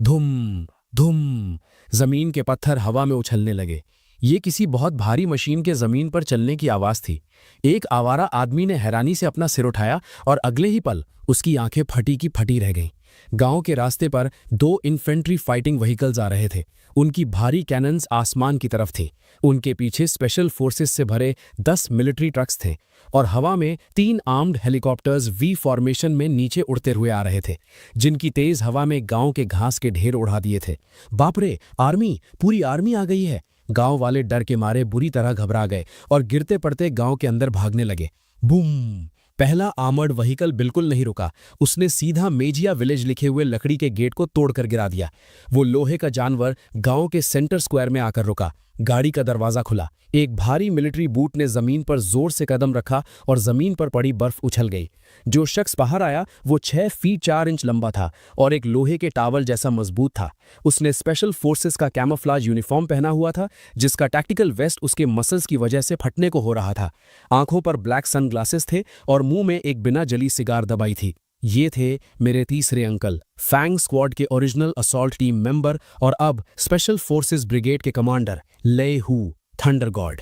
धुम धुम जमीन के पत्थर हवा में उछलने लगे। ये किसी बहुत भारी मशीन के जमीन पर चलने की आवाज थी। एक आवारा आदमी ने हैरानी से अपना सिर उठाया और अगले ही पल उसकी आंखें फटी की फटी रह गईं। गांव के रास्ते पर 2 इन्फेंट्री फाइटिंग व्हीकल्स आ रहे थे। उनकी भारी कैनन्स आसमान की तरफ थी। उनके पीछे स्पेशल फोर्सेस से भरे 10 मिलिट्री ट्रक्स थे और हवा में 3 आर्म्ड हेलीकॉप्टर्स वी फॉर्मेशन में नीचे उड़ते हुए आ रहे थे, जिनकी तेज हवा में गांव के घास के ढेर उड़ा दिए थे। बाप रे, आर्मी, पूरी आर्मी आ गई है। गांव वाले डर के मारे बुरी तरह घबरा गए और गिरते पड़ते गांव के अंदर भागने लगे। बूम! पहला आर्मर्ड व्हीकल बिल्कुल नहीं रुका। उसने सीधा मेजिया विलेज लिखे हुए लकड़ी के गेट को तोड़कर गिरा दिया। वो लोहे का जानवर गांव के सेंटर स्क्वायर में आकर रुका। गाड़ी का दरवाजा खुला। एक भारी मिलिट्री बूट ने जमीन पर जोर से कदम रखा और जमीन पर पड़ी बर्फ उछल गई। जो शख्स बाहर आया वो 6 फीट 4 इंच लंबा था और एक लोहे के टावल जैसा मजबूत था। उसने स्पेशल फोर्सेस का कैमोफ्लाज यूनिफॉर्म पहना हुआ था, जिसका टैक्टिकल वेस्ट उसके मसल्स की वजह से फटने को हो रहा था। आंखों पर ब्लैक सनग्लासेस थे और मुंह में एक बिना जली सिगार दबाई थी। ये थे मेरे तीसरे अंकल, फैंग स्क्वाड के ओरिजिनल असॉल्ट टीम मेंबर और अब स्पेशल फोर्सेस ब्रिगेड के कमांडर ले हु, थंडर गॉड।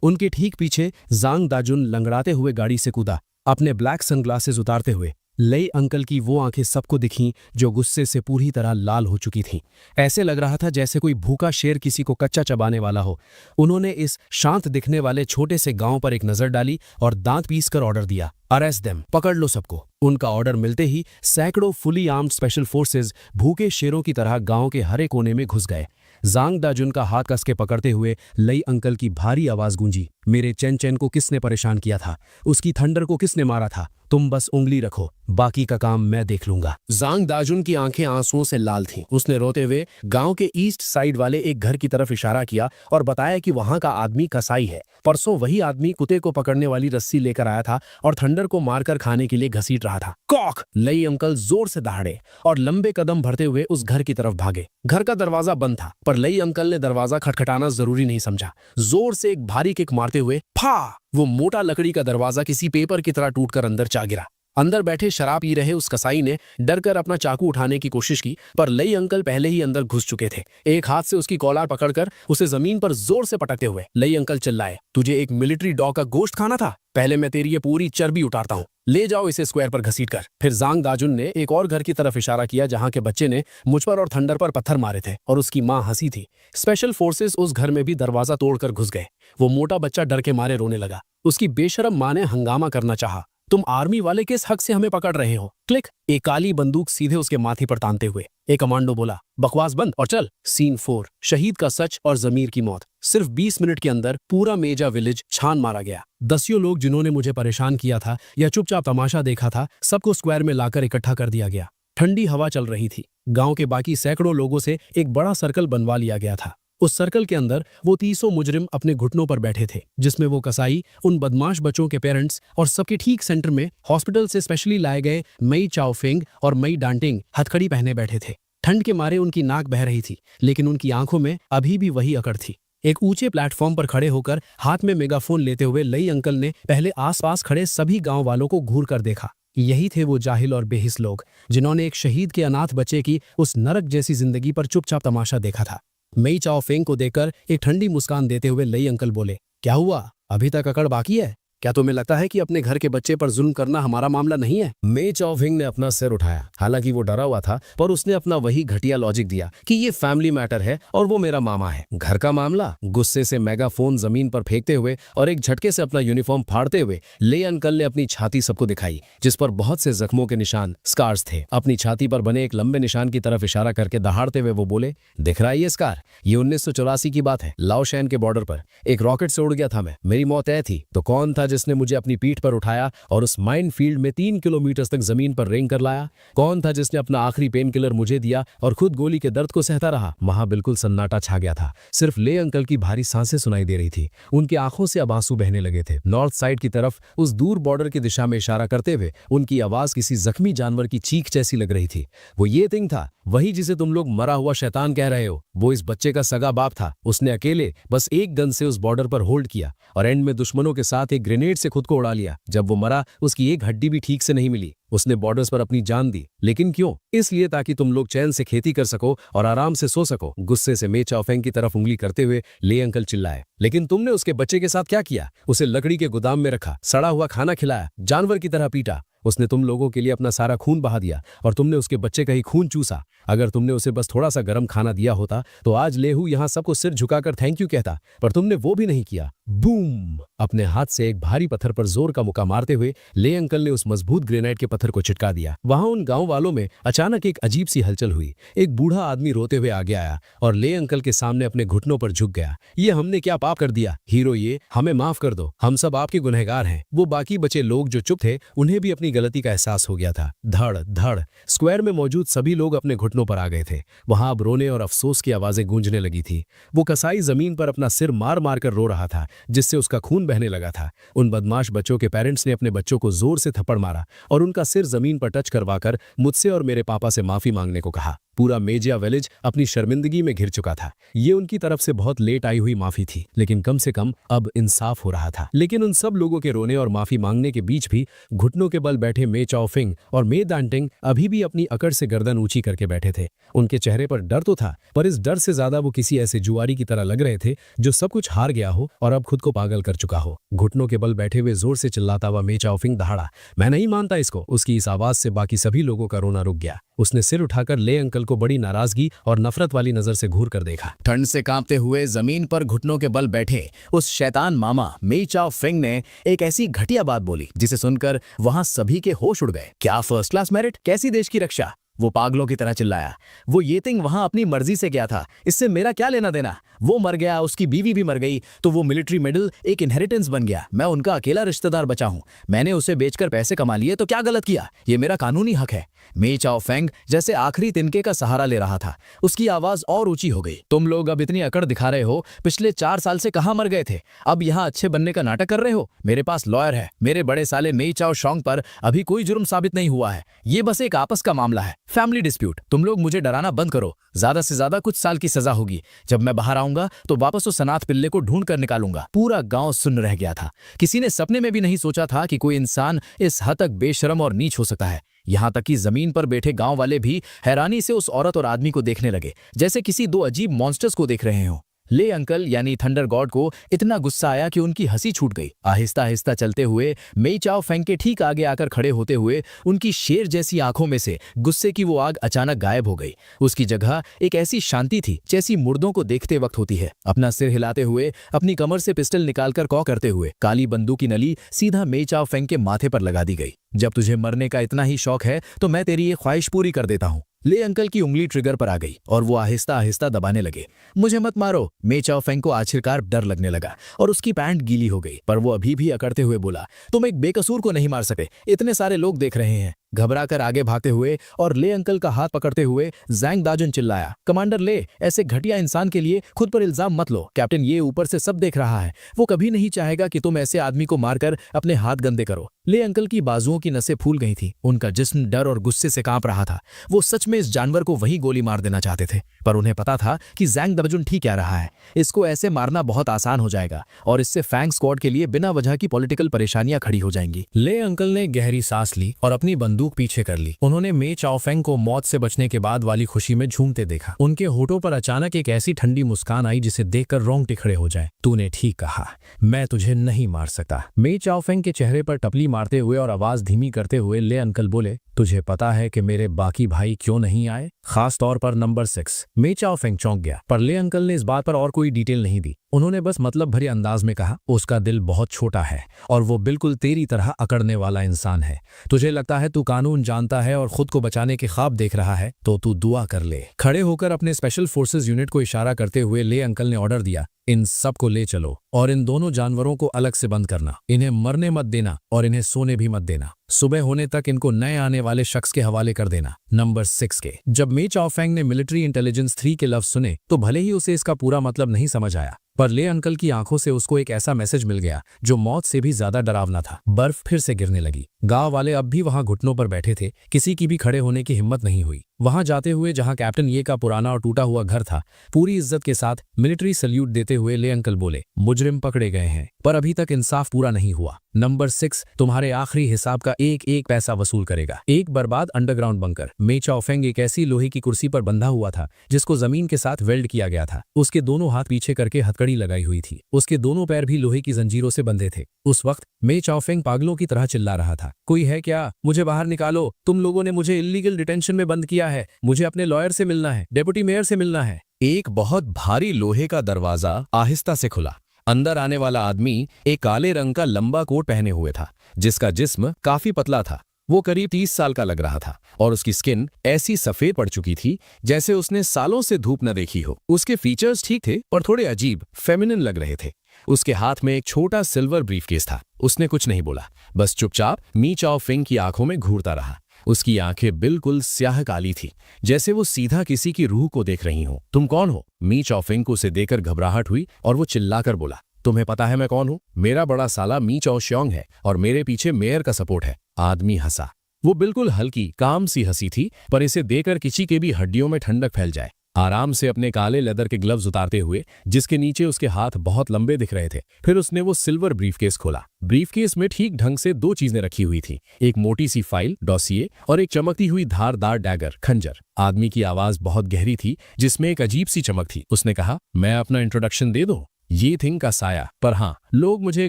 उनके ठीक पीछे जांग दाजुन लंगड़ाते हुए गाड़ी से कूदा, अपने ब्लैक सनग्लासेस उतारते हुए। ले अंकल की वो आंखें सबको दिखीं जो गुस्से से पूरी तरह लाल हो चुकी थीं। ऐसे लग रहा था जैसे कोई भूखा शेर किसी को कच्चा चबाने वाला हो। उन्होंने इस शांत दिखने वाले छोटे से गांव पर एक नजर डाली और दांत पीसकर ऑर्डर दिया, अरेस्ट देम, पकड़ लो सबको। उनका ऑर्डर मिलते ही सैकड़ों फुली आर्म्ड स्पेशल फोर्सेज भूखे शेरों की तरह गांव के हरे कोने में घुस गए। जांग दाजुन का हाथ कस के पकड़ते हुए लई अंकल की भारी आवाज गूंजी। मेरे चैन चैन को किसने परेशान किया था? उसकी थंडर को किसने मारा था? तुम बस उंगली रखो, बाकी का काम मैं देख लूंगा। जांग दाजुन की आंखें आंसुओं से लाल थीं। उसने रोते हुए गांव के ईस्ट साइड वाले एक घर की तरफ इशारा किया और बताया कि वहां का आदमी कसाई है। परसों वही आदमी कुत्ते को पकड़ने वाली रस्सी लेकर आया था और थंडर को मारकर खाने के लिए घसीट रहा था। कॉक! लई अंकल जोर से दहाड़े और लंबे कदम भरते हुए उस घर की तरफ भागे। घर का दरवाजा बंद था, पर लई अंकल ने दरवाजा खटखटाना जरूरी नहीं समझा। जोर से एक भारी किक मारते हुए फा! वो मोटा लकड़ी का दरवाजा किसी पेपर की तरह टूटकर अंदर जा गिरा। अंदर बैठे शराब पी रहे उस कसाई ने डरकर अपना चाकू उठाने की कोशिश की, पर लई अंकल पहले ही अंदर घुस चुके थे। एक हाथ से उसकी कॉलर पकड़कर उसे जमीन पर जोर से पटकते हुए लई अंकल चिल्लाए, तुझे एक मिलिट्री डॉग का गोश्त खाना था? पहले मैं तेरी ये पूरी चर्बी उतारता हूँ, ले जाओ इसे स्क्वायर पर घसीट कर। फिर जांग दाजुन ने एक और घर की तरफ इशारा किया जहां के बच्चे ने मुझ पर और थंडर पर पत्थर मारे थे और उसकी मां हंसी थी। स्पेशल फोर्सेस उस घर में भी दरवाजा तोड़कर घुस गए। वो मोटा बच्चा डर के मारे रोने लगा। उसकी बेशरम मां ने हंगामा करना चाहा, तुम आर्मी वाले किस हक से हमें पकड़ रहे हो? क्लिक! एक काली बंदूक सीधे उसके माथे पर तानते हुए एक कमांडो बोला, बकवास बंद और चल। सीन 4, शहीद का सच और जमीर की मौत। सिर्फ 20 मिनट के अंदर पूरा मेजा विलेज छान मारा गया। दसियों लोग जिन्होंने मुझे परेशान किया था या चुपचाप तमाशा देखा था, सबको स्क्वायर में लाकर इकट्ठा कर दिया गया। ठंडी हवा चल रही थी। गांव के बाकी सैकड़ों लोगों से एक बड़ा सर्कल बनवा लिया गया था। उस सर्कल के अंदर वो 30 मुजरिम अपने घुटनों पर बैठे थे, जिसमें वो कसाई, उन बदमाश बच्चों के पेरेंट्स और सबके ठीक सेंटर में हॉस्पिटल से स्पेशली लाए गए मई चाओफिंग और मई डांटिंग हथकड़ी पहने बैठे थे। ठंड के मारे उनकी नाक बह रही थी, लेकिन उनकी आंखों में अभी भी वही अकड़ थी। एक ऊंचे प्लेटफॉर्म पर खड़े होकर हाथ में मेगाफोन लेते हुए लई अंकल ने पहले आसपास खड़े सभी गांव वालों को घूर कर देखा। यही थे वो जाहिल और बेहिस लोग जिन्होंने एक शहीद के अनाथ बच्चे की उस नरक जैसी जिंदगी पर चुपचाप तमाशा देखा था। मई चाओफिंग को देखकर एक ठंडी मुस्कान देते हुए लई अंकल बोले, क्या हुआ, अभी तक अकड़ बाकी है? क्या तुम्हें लगता है कि अपने घर के बच्चे पर जुल्म करना हमारा मामला नहीं है? मई चाओफिंग ने अपना सिर उठाया। हालांकि वो डरा हुआ था, पर उसने अपना वही घटिया लॉजिक दिया कि ये फैमिली मैटर है और वो मेरा मामा है। घर का मामला? गुस्से से मेगाफोन जमीन पर फेंकते हुए और एक झटके से अपना यूनिफॉर्म फाड़ते हुए ले अंकल ने अपनी छाती सबको दिखाई, जिस पर बहुत से जख्मों के निशान, स्कार्स थे। अपनी छाती पर बने एक लंबे निशान की तरफ इशारा करके दहाड़ते हुए वो बोले, दिख रहा है ये स्कार? ये 1984 की बात है। लाओशैन के बॉर्डर पर एक रॉकेट से उड़ गया था मैं। मेरी मौत तय थी, तो कौन था जिसने मुझे अपनी पीठ पर उठाया और उस माइन फील्ड में 3 किलोमीटर तक जमीन पर रेंग कर लाया? कौन था जिसने अपना आखिरी पेन किलर मुझे दिया और खुद गोली के दर्द को सहता रहा? वहां बिल्कुल सन्नाटा छा गया था। सिर्फ ले अंकल की भारी सांसें सुनाई दे रही थी। उनकी आंखों से अब आंसू बहने लगे थे। नॉर्थ साइड की तरफ उस दूर बॉर्डर की दिशा में इशारा करते हुए उनकी आवाज किसी जख्मी जानवर की चीख जैसी लग रही थी। वो ये थिंग था, वही जिसे तुम लोग मरा हुआ शैतान कह रहे हो। वो इस बच्चे का सगा बाप था। उसने अकेले बस एक गन से उस बॉर्डर पर होल्ड किया और एंड में दुश्मनों के साथ एक ग्रेनेड से खुद को उड़ा लिया। जब वो मरा, उसकी एक हड्डी भी ठीक से नहीं मिली। उसने बॉर्डर्स पर अपनी जान दी, लेकिन क्यों? इसलिए ताकि तुम लोग चैन से खेती कर सको और आराम से सो सको। गुस्से से मई चाओफिंग की तरफ उंगली करते हुए ले अंकल चिल्लाए, लेकिन तुमने उसके बच्चे के साथ क्या किया? उसे लकड़ी के गोदाम में रखा, सड़ा हुआ खाना खिलाया, जानवर की तरह पीटा। उसने तुम लोगों के लिए अपना सारा खून बहा दिया और तुमने उसके बच्चे का ही खून चूसा। अगर तुमने उसे बस थोड़ा सा गर्म खाना दिया होता तो आज लेहू यहां सबको सिर झुकाकर थैंक यू कहता, पर तुमने वो भी नहीं किया। बूम! अपने हाथ से एक भारी पत्थर पर जोर का मुक्का मारते हुए ले अंकल ने उस मजबूत ग्रेनाइट के पत्थर को चिटका दिया। वहां उन गांव वालों में अचानक एक अजीब सी हलचल हुई। एक बूढ़ा आदमी रोते हुए आगे आया और ले अंकल के सामने अपने घुटनों पर झुक गया। ये हमने क्या पाप कर दिया हीरो, ये हमें माफ कर दो, हम सब आपके गुनहगार हैं। वो बाकी बचे लोग जो चुप थे, उन्हें भी अपनी गलती का एहसास हो गया था। धड़ धड़ स्क्वायर में मौजूद सभी लोग अपने घुटनों पर आ गए थे। वहां अब रोने और अफसोस की आवाजें गूंजने लगी थी। वो कसाई जमीन पर अपना सिर मार मार कर रो रहा था, जिससे उसका खून बहने लगा था। उन बदमाश बच्चों के पेरेंट्स ने अपने बच्चों को जोर से थप्पड़ मारा और उनका सिर जमीन पर टच करवाकर मुझसे और मेरे पापा से माफी मांगने को कहा। पूरा मेजिया विलेज अपनी शर्मिंदगी में घिर चुका था। ये उनकी तरफ से बहुत लेट आई हुई माफी थी, लेकिन कम से कम अब इंसाफ हो रहा था। लेकिन उन सब लोगों के रोने और माफी मांगने के बीच भी घुटनों के बल बैठे मई चाओफिंग और मई डांटिंग अभी भी अपनी अकड़ से गर्दन ऊंची करके बैठे थे। उनके चेहरे पर डर तो था, पर इस डर से ज्यादा वो किसी ऐसे जुआरी की तरह लग रहे थे जो सब कुछ हार गया हो और अब खुद को पागल कर चुका हो। घुटनों के बल बैठे हुए जोर से चिल्लाता हुआ मई चाओफिंग दहाड़ा, मैं नहीं मानता इसको। उसकी इस आवाज से बाकी सभी लोगों का रोना रुक गया। उसने सिर उठाकर ले अंकल को बड़ी नाराजगी और नफरत वाली नजर से घूर कर देखा। ठंड से कांपते हुए जमीन पर घुटनों के बल बैठे उस शैतान मामा मई चाओफिंग ने एक ऐसी घटिया बात बोली जिसे सुनकर वहां सभी के होश उड़ गए। क्या फर्स्ट क्लास मेरिट, कैसी देश की रक्षा! वो पागलों की तरह चिल्लाया। वो ये थिंग वहां अपनी मर्जी से गया था, इससे मेरा क्या लेना देना। वो मर गया, उसकी बीवी भी मर गई, तो वो मिलिट्री मेडल एक इनहेरिटेंस बन गया। मैं उनका अकेला रिश्तेदार बचा हूं। मैंने उसे बेचकर पैसे कमा लिए, तो क्या गलत किया? ये मेरा कानूनी हक है। मे चाओ फेंग जैसे आखिरी तिनके का सहारा ले रहा था। उसकी आवाज और ऊंची हो गई। तुम लोग अब इतनी अकड़ दिखा रहे हो, पिछले 4 साल से कहां मर गए थे? अब यहां अच्छे बनने का नाटक कर रहे हो? मेरे पास लॉयर है। मेरे बड़े साले मे चाओ शोंग पर अभी कोई जुर्म साबित नहीं हुआ है। ये बस एक आपस का मामला है, फैमिली डिस्प्यूट। तुम लोग मुझे डराना बंद करो। ज्यादा से ज्यादा कुछ साल की सजा होगी। जब मैं बाहर आऊंगा तो वापस उस अनाथ पिल्ले को ढूंढ कर निकालूंगा। पूरा गांव सुन्न रह गया था। किसी ने सपने में भी नहीं सोचा था कि कोई इंसान इस हद तक बेशरम और नीच हो सकता है। यहां तक कि जमीन पर बैठे गांव वाले भी हैरानी से उस औरत और आदमी को देखने लगे, जैसे किसी 2 अजीब मॉन्स्टर्स को देख रहे हो। ले अंकल यानी थंडर गॉड को इतना गुस्सा आया कि उनकी हंसी छूट गई। आहिस्ता आहिस्ता चलते हुए मेई चाओ फेंग के ठीक आगे आकर खड़े होते हुए उनकी शेर जैसी आंखों में से गुस्से की वो आग अचानक गायब हो गई। उसकी जगह एक ऐसी शांति थी जैसी मुर्दों को देखते वक्त होती है। अपना सिर हिलाते हुए, अपनी कमर से पिस्टल निकालकर कॉ करते हुए काली बंदूक की नली सीधा मेई चाओ फेंग के माथे पर लगा दी गई। जब तुझे मरने का इतना ही शौक है तो मैं तेरी ये ख्वाहिश पूरी कर देता हूं। ले अंकल की उंगली ट्रिगर पर आ गई और वो आहिस्ता आहिस्ता दबाने लगे। मुझे मत मारो। मे चाओ फेंग को आखिरकार डर लगने लगा और उसकी पैंट गीली हो गई, पर वो अभी भी अकड़ते हुए बोला, तुम एक बेकसूर को नहीं मार सके। इतने सारे लोग देख रहे हैं। घबराकर आगे भागते हुए और ले अंकल का हाथ पकड़ते हुए जैंग दाजुन चिल्लाया, कमांडर ले, ऐसे घटिया इंसान के लिए खुद पर इल्जाम मत लो। कैप्टन ये ऊपर से सब देख रहा है। वो कभी नहीं चाहेगा कि तुम ऐसे आदमी को मारकर अपने हाथ गंदे करो। ले अंकल की बाजुओं की नसें फूल गई थी। उनका जिस्म डर और गुस्से से कांप रहा था। वो सच में इस जानवर को वही गोली मार देना चाहते थे, पर उन्हें पता था कि जैंग दाजुन ठीक कह रहा है। इसको ऐसे मारना बहुत आसान हो जाएगा और इससे फैंग स्क्वाड के लिए बिना वजह की पॉलिटिकल परेशानियां खड़ी हो जाएंगी। ले अंकल ने गहरी सांस ली और अपनी बंदूक पीछे कर ली। उन्होंने मे चाओ फेंग को मौत से बचने के बाद वाली खुशी में झूमते देखा। उनके होठों पर अचानक एक ऐसी ठंडी मुस्कान आई जिसे देखकर रोंगटे खड़े हो जाए। तूने ठीक कहा, मैं तुझे नहीं मार सकता। मे चाओ फेंग के चेहरे पर टपली मारते हुए और आवाज धीमी करते हुए ले अंकल बोले, तुझे पता है कि मेरे बाकी भाई क्यों नहीं आए, खास तौर पर नंबर 6। मे चाओ फेंग चौंक गया, पर ले अंकल ने इस बात पर और कोई डिटेल नहीं दी। उन्होंने बस मतलब भरे अंदाज में कहा, उसका दिल बहुत छोटा है और वो बिल्कुल तेरी तरह अकड़ने वाला इंसान है। तुझे लगता है तू कानून जानता है और खुद को बचाने के ख्वाब देख रहा है, तो तू दुआ कर ले। खड़े होकर अपने स्पेशल फोर्सेस यूनिट को इशारा करते हुए ले अंकल ने ऑर्डर दिया, इन सब को ले चलो और इन दोनों जानवरों को अलग से बंद करना। इन्हें मरने मत देना और इन्हें सोने भी मत देना। सुबह होने तक इनको नए आने वाले शख्स के हवाले कर देना, नंबर 6 के। जब मे चाओ फेंग ने मिलिट्री इंटेलिजेंस 3 के लफ्ज सुने तो भले ही उसे इसका पूरा मतलब नहीं समझ आया, पर ले अंकल की आंखों से उसको एक ऐसा मैसेज मिल गया जो मौत से भी ज्यादा डरावना था। बर्फ फिर से गिरने लगी। गांव वाले अब भी वहां घुटनों पर बैठे थे। किसी की भी खड़े होने की हिम्मत नहीं हुई। वहां जाते हुए जहां कैप्टन ये का पुराना और टूटा हुआ घर था, पूरी इज्जत के साथ मिलिट्री सल्यूट देते हुए ले अंकल बोले, मुजरिम पकड़े गए हैं पर अभी तक इंसाफ पूरा नहीं हुआ। नंबर 6 तुम्हारे आखिरी हिसाब का एक एक पैसा वसूल करेगा। एक बर्बाद अंडरग्राउंड बंकर। मे चाओ फेंग एक ऐसी लोहे की कुर्सी पर बंधा हुआ था जिसको जमीन के साथ वेल्ड किया गया था। उसके दोनों हाथ पीछे करके हथकड़ी लगाई हुई थी। उसके दोनों पैर भी लोहे की जंजीरों से बंधे थे। उस वक्त मे चाओ फेंग पागलों की तरह चिल्ला रहा था, कोई है क्या? मुझे बाहर निकालो। तुम लोगों ने मुझे इल्लीगल डिटेंशन में बंद किया है। मुझे अपने लॉयर से मिलना है, डेप्यूटी मेयर से मिलना है। एक बहुत भारी लोहे का दरवाजा आहिस्ता से खुला। अंदर आने वाला आदमी एक काले रंग का लंबा कोट पहने हुए था, जिसका जिस्म काफी पतला था। वो करीब 30 साल का लग रहा था और उसकी स्किन ऐसी सफेद पड़ चुकी थी जैसे उसने सालों से धूप न देखी हो। उसके फीचर्स ठीक थे और थोड़े अजीब फेमिनिन लग रहे थे। उसके हाथ में एक छोटा सिल्वर ब्रीफकेस था। उसने कुछ नहीं बोला, बस चुपचाप मी चाओ फेंग की आंखों में घूरता रहा। उसकी आंखें बिल्कुल स्याह काली थी, जैसे वो सीधा किसी की रूह को देख रही हो। तुम कौन हो? मी चाओ फेंग को उसे देखकर घबराहट हुई और वो चिल्लाकर बोला, तुम्हें पता है मैं कौन हूं? मेरा बड़ा साला मी चाओ श्योंग है और मेरे पीछे मेयर का सपोर्ट है। आदमी हंसा। वो बिल्कुल हल्की काम सी हंसी थी, पर इसे देखकर किसी के भी हड्डियों में ठंडक फैल जाए। आराम से अपने काले लेदर के ग्लव्स उतारते हुए, जिसके नीचे उसके हाथ बहुत लंबे दिख रहे थे, फिर उसने वो सिल्वर ब्रीफकेस खोला। ब्रीफकेस में ठीक ढंग से 2 चीजें रखी हुई थी, एक मोटी सी फाइल डॉसिए और एक चमकती हुई धारदार डैगर खंजर। आदमी की आवाज बहुत गहरी थी, जिसमें एक अजीब सी चमक थी। उसने कहा, मैं अपना इंट्रोडक्शन दे दूं? ये थिंग का साया, पर हाँ, लोग मुझे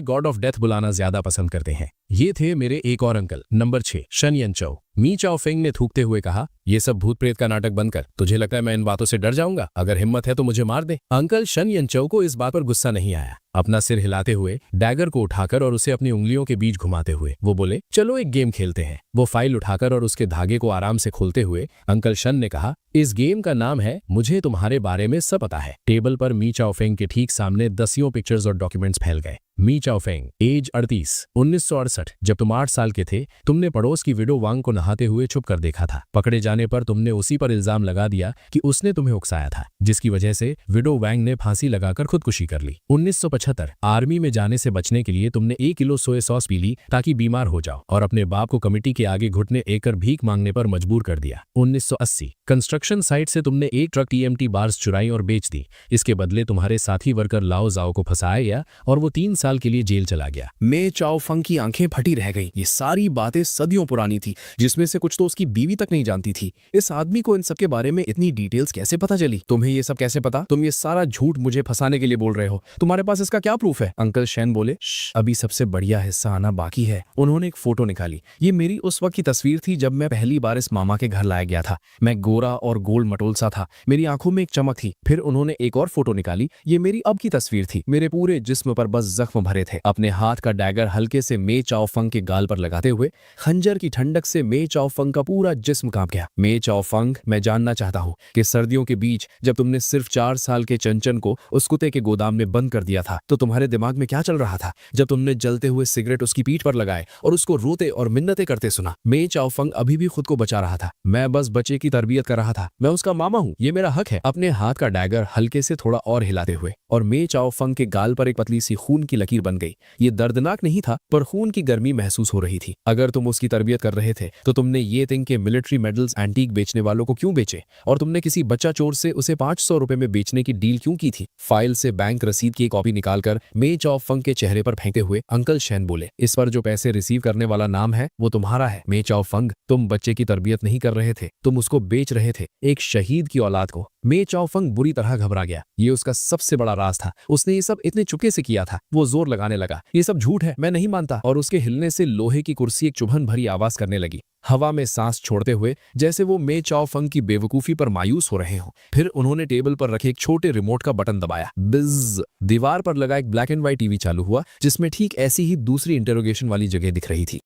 गॉड ऑफ डेथ बुलाना ज्यादा पसंद करते हैं। ये थे मेरे एक और अंकल। नंबर 6, शन यनचौ। मी चाओ फेंग ने थूकते हुए कहा, ये सब भूत प्रेत का नाटक बंद कर। तुझे लगता है मैं इन बातों से डर जाऊंगा? अगर हिम्मत है तो मुझे मार दे। अंकल शन यनचौ को इस बात पर गुस्सा नहीं आया। अपना सिर हिलाते हुए, डैगर को उठाकर और उसे अपनी उंगलियों के बीच घुमाते हुए वो बोले, चलो एक गेम खेलते हैं। वो फाइल उठाकर और उसके धागे को आराम से खोलते हुए अंकल शन ने कहा, इस गेम का नाम है मुझे तुम्हारे बारे में सब पता है। टेबल पर मी चाओ फेंग के ठीक सामने दसियों पिक्चर्स और डॉक्यूमेंट्स फैल गए। मी चाओ फेंग, एज 38, 1968। जब तुम 8 साल के थे, तुमने पड़ोस की विडो वांग को नहाते हुए छुप कर देखा था। पकड़े जाने पर तुमने उसी पर इल्जाम लगा दिया कि उसने तुम्हें उकसाया था, जिसकी वजह से विडो वांग ने फांसी लगाकर खुदकुशी कर ली। 1975, आर्मी में जाने से बचने के लिए तुमने 1 किलो सोया सॉस पी ली ताकि बीमार हो जाओ और अपने बाप को कमेटी के आगे घुटने टेककर भीख मांगने पर मजबूर कर दिया। 1980, कंस्ट्रक्शन साइट से तुमने 1 ट्रक TMT बार्स चुराई और बेच दी। इसके बदले तुम्हारे साथी वर्कर लाओ जाओ को फंसाया गया और वो 3 साल के लिए जेल चला गया। मे चाओ फंग की आंखें फटी रह गईं। ये सारी बातें सदियों पुरानी थी, जिसमें से कुछ तो उसकी बीवी तक नहीं जानती थी। इस आदमी को इन सब के बारे में इतनी डिटेल्स कैसे पता चली? तुम्हें ये सब कैसे पता? तुम ये सारा झूठ मुझे फंसाने के लिए बोल रहे हो। तुम्हारे पास इसका क्या प्रूफ है? अंकल शैन बोले, अभी सबसे बढ़िया हिस्सा आना बाकी है। उन्होंने एक फोटो निकाली। ये मेरी उस वक्त की तस्वीर थी जब मैं पहली बार इस मामा के घर लाया गया था। मैं गोरा और गोल मटोल सा था। मेरी आंखों में एक चमक थी। फिर उन्होंने एक और फोटो निकाली। ये मेरी अब की तस्वीर थी। मेरे पूरे जिस्म पर बस जख्म भरे थे। अपने हाथ का डैगर हल्के से मे चाओ फंग के गाल पर लगाते हुए खंजर की ठंडक से मे चाओ फंग का पूरा जिस्म कांप गया। मे चाओ फंग, मैं जानना चाहता हूँ कि सर्दियों के बीच जब तुमने सिर्फ 4 साल के चंचन को उस कुत्ते के गोदाम में बंद कर दिया था, तो तुम्हारे दिमाग में क्या चल रहा था जब तुमने जलते हुए सिगरेट उसकी पीठ पर लगाए और उसको रोते और मिन्नतें करते सुना? मे चाओ फंग अभी भी खुद को बचा रहा था। मैं बस बच्चे की तरबियत कर रहा था। मैं उसका मामा हूँ, ये मेरा हक है। अपने हाथ का डैगर हल्के से थोड़ा और हिलाते हुए और मे चाओ फंग के गाल पर एक पतली सी खून की लकीर बन गई। ये दर्दनाक नहीं था, पर खून की गर्मी महसूस हो रही थी। अगर तुम उसकी तरबियत कर रहे थे तो तुमने ये थिंग के मिलिट्री मेडल्स एंटीक बेचने वालों को क्यों बेचे? और तुमने किसी बच्चा चोर से उसे 500 रुपए में बेचने की डील क्यों की थी? फाइल से बैंक रसीद की कॉपी निकालकर मे चाओ फंग के चेहरे पर फेंकते हुए अंकल शैन बोले, इस पर जो पैसे रिसीव करने वाला नाम है वो तुम्हारा है। मे चाओ फंग, तुम बच्चे की तरबियत नहीं कर रहे थे, तुम उसको बेच रहे थे, एक शहीद की औलाद को। मे चाओ फंग बुरी तरह घबरा गया। ये उसका सबसे बड़ा राज था। उसने ये सब इतने चुपके से किया था। वो जोर लगाने लगा, ये सब झूठ है, मैं नहीं मानता। और उसके हिलने से लोहे की कुर्सी एक चुभन भरी आवाज करने लगी, हवा में सांस छोड़ते हुए, जैसे वो मे चाओ फंग की बेवकूफी पर मायूस हो रहे हो। फिर उन्होंने टेबल पर रखे एक छोटे रिमोट का बटन दबाया। बिज़, दीवार पर लगा एक ब्लैक एंड व्हाइट टीवी चालू हुआ, जिसमें ठीक ऐसी ही दूसरी इंटरोगेशन वाली जगह दिख रही थी।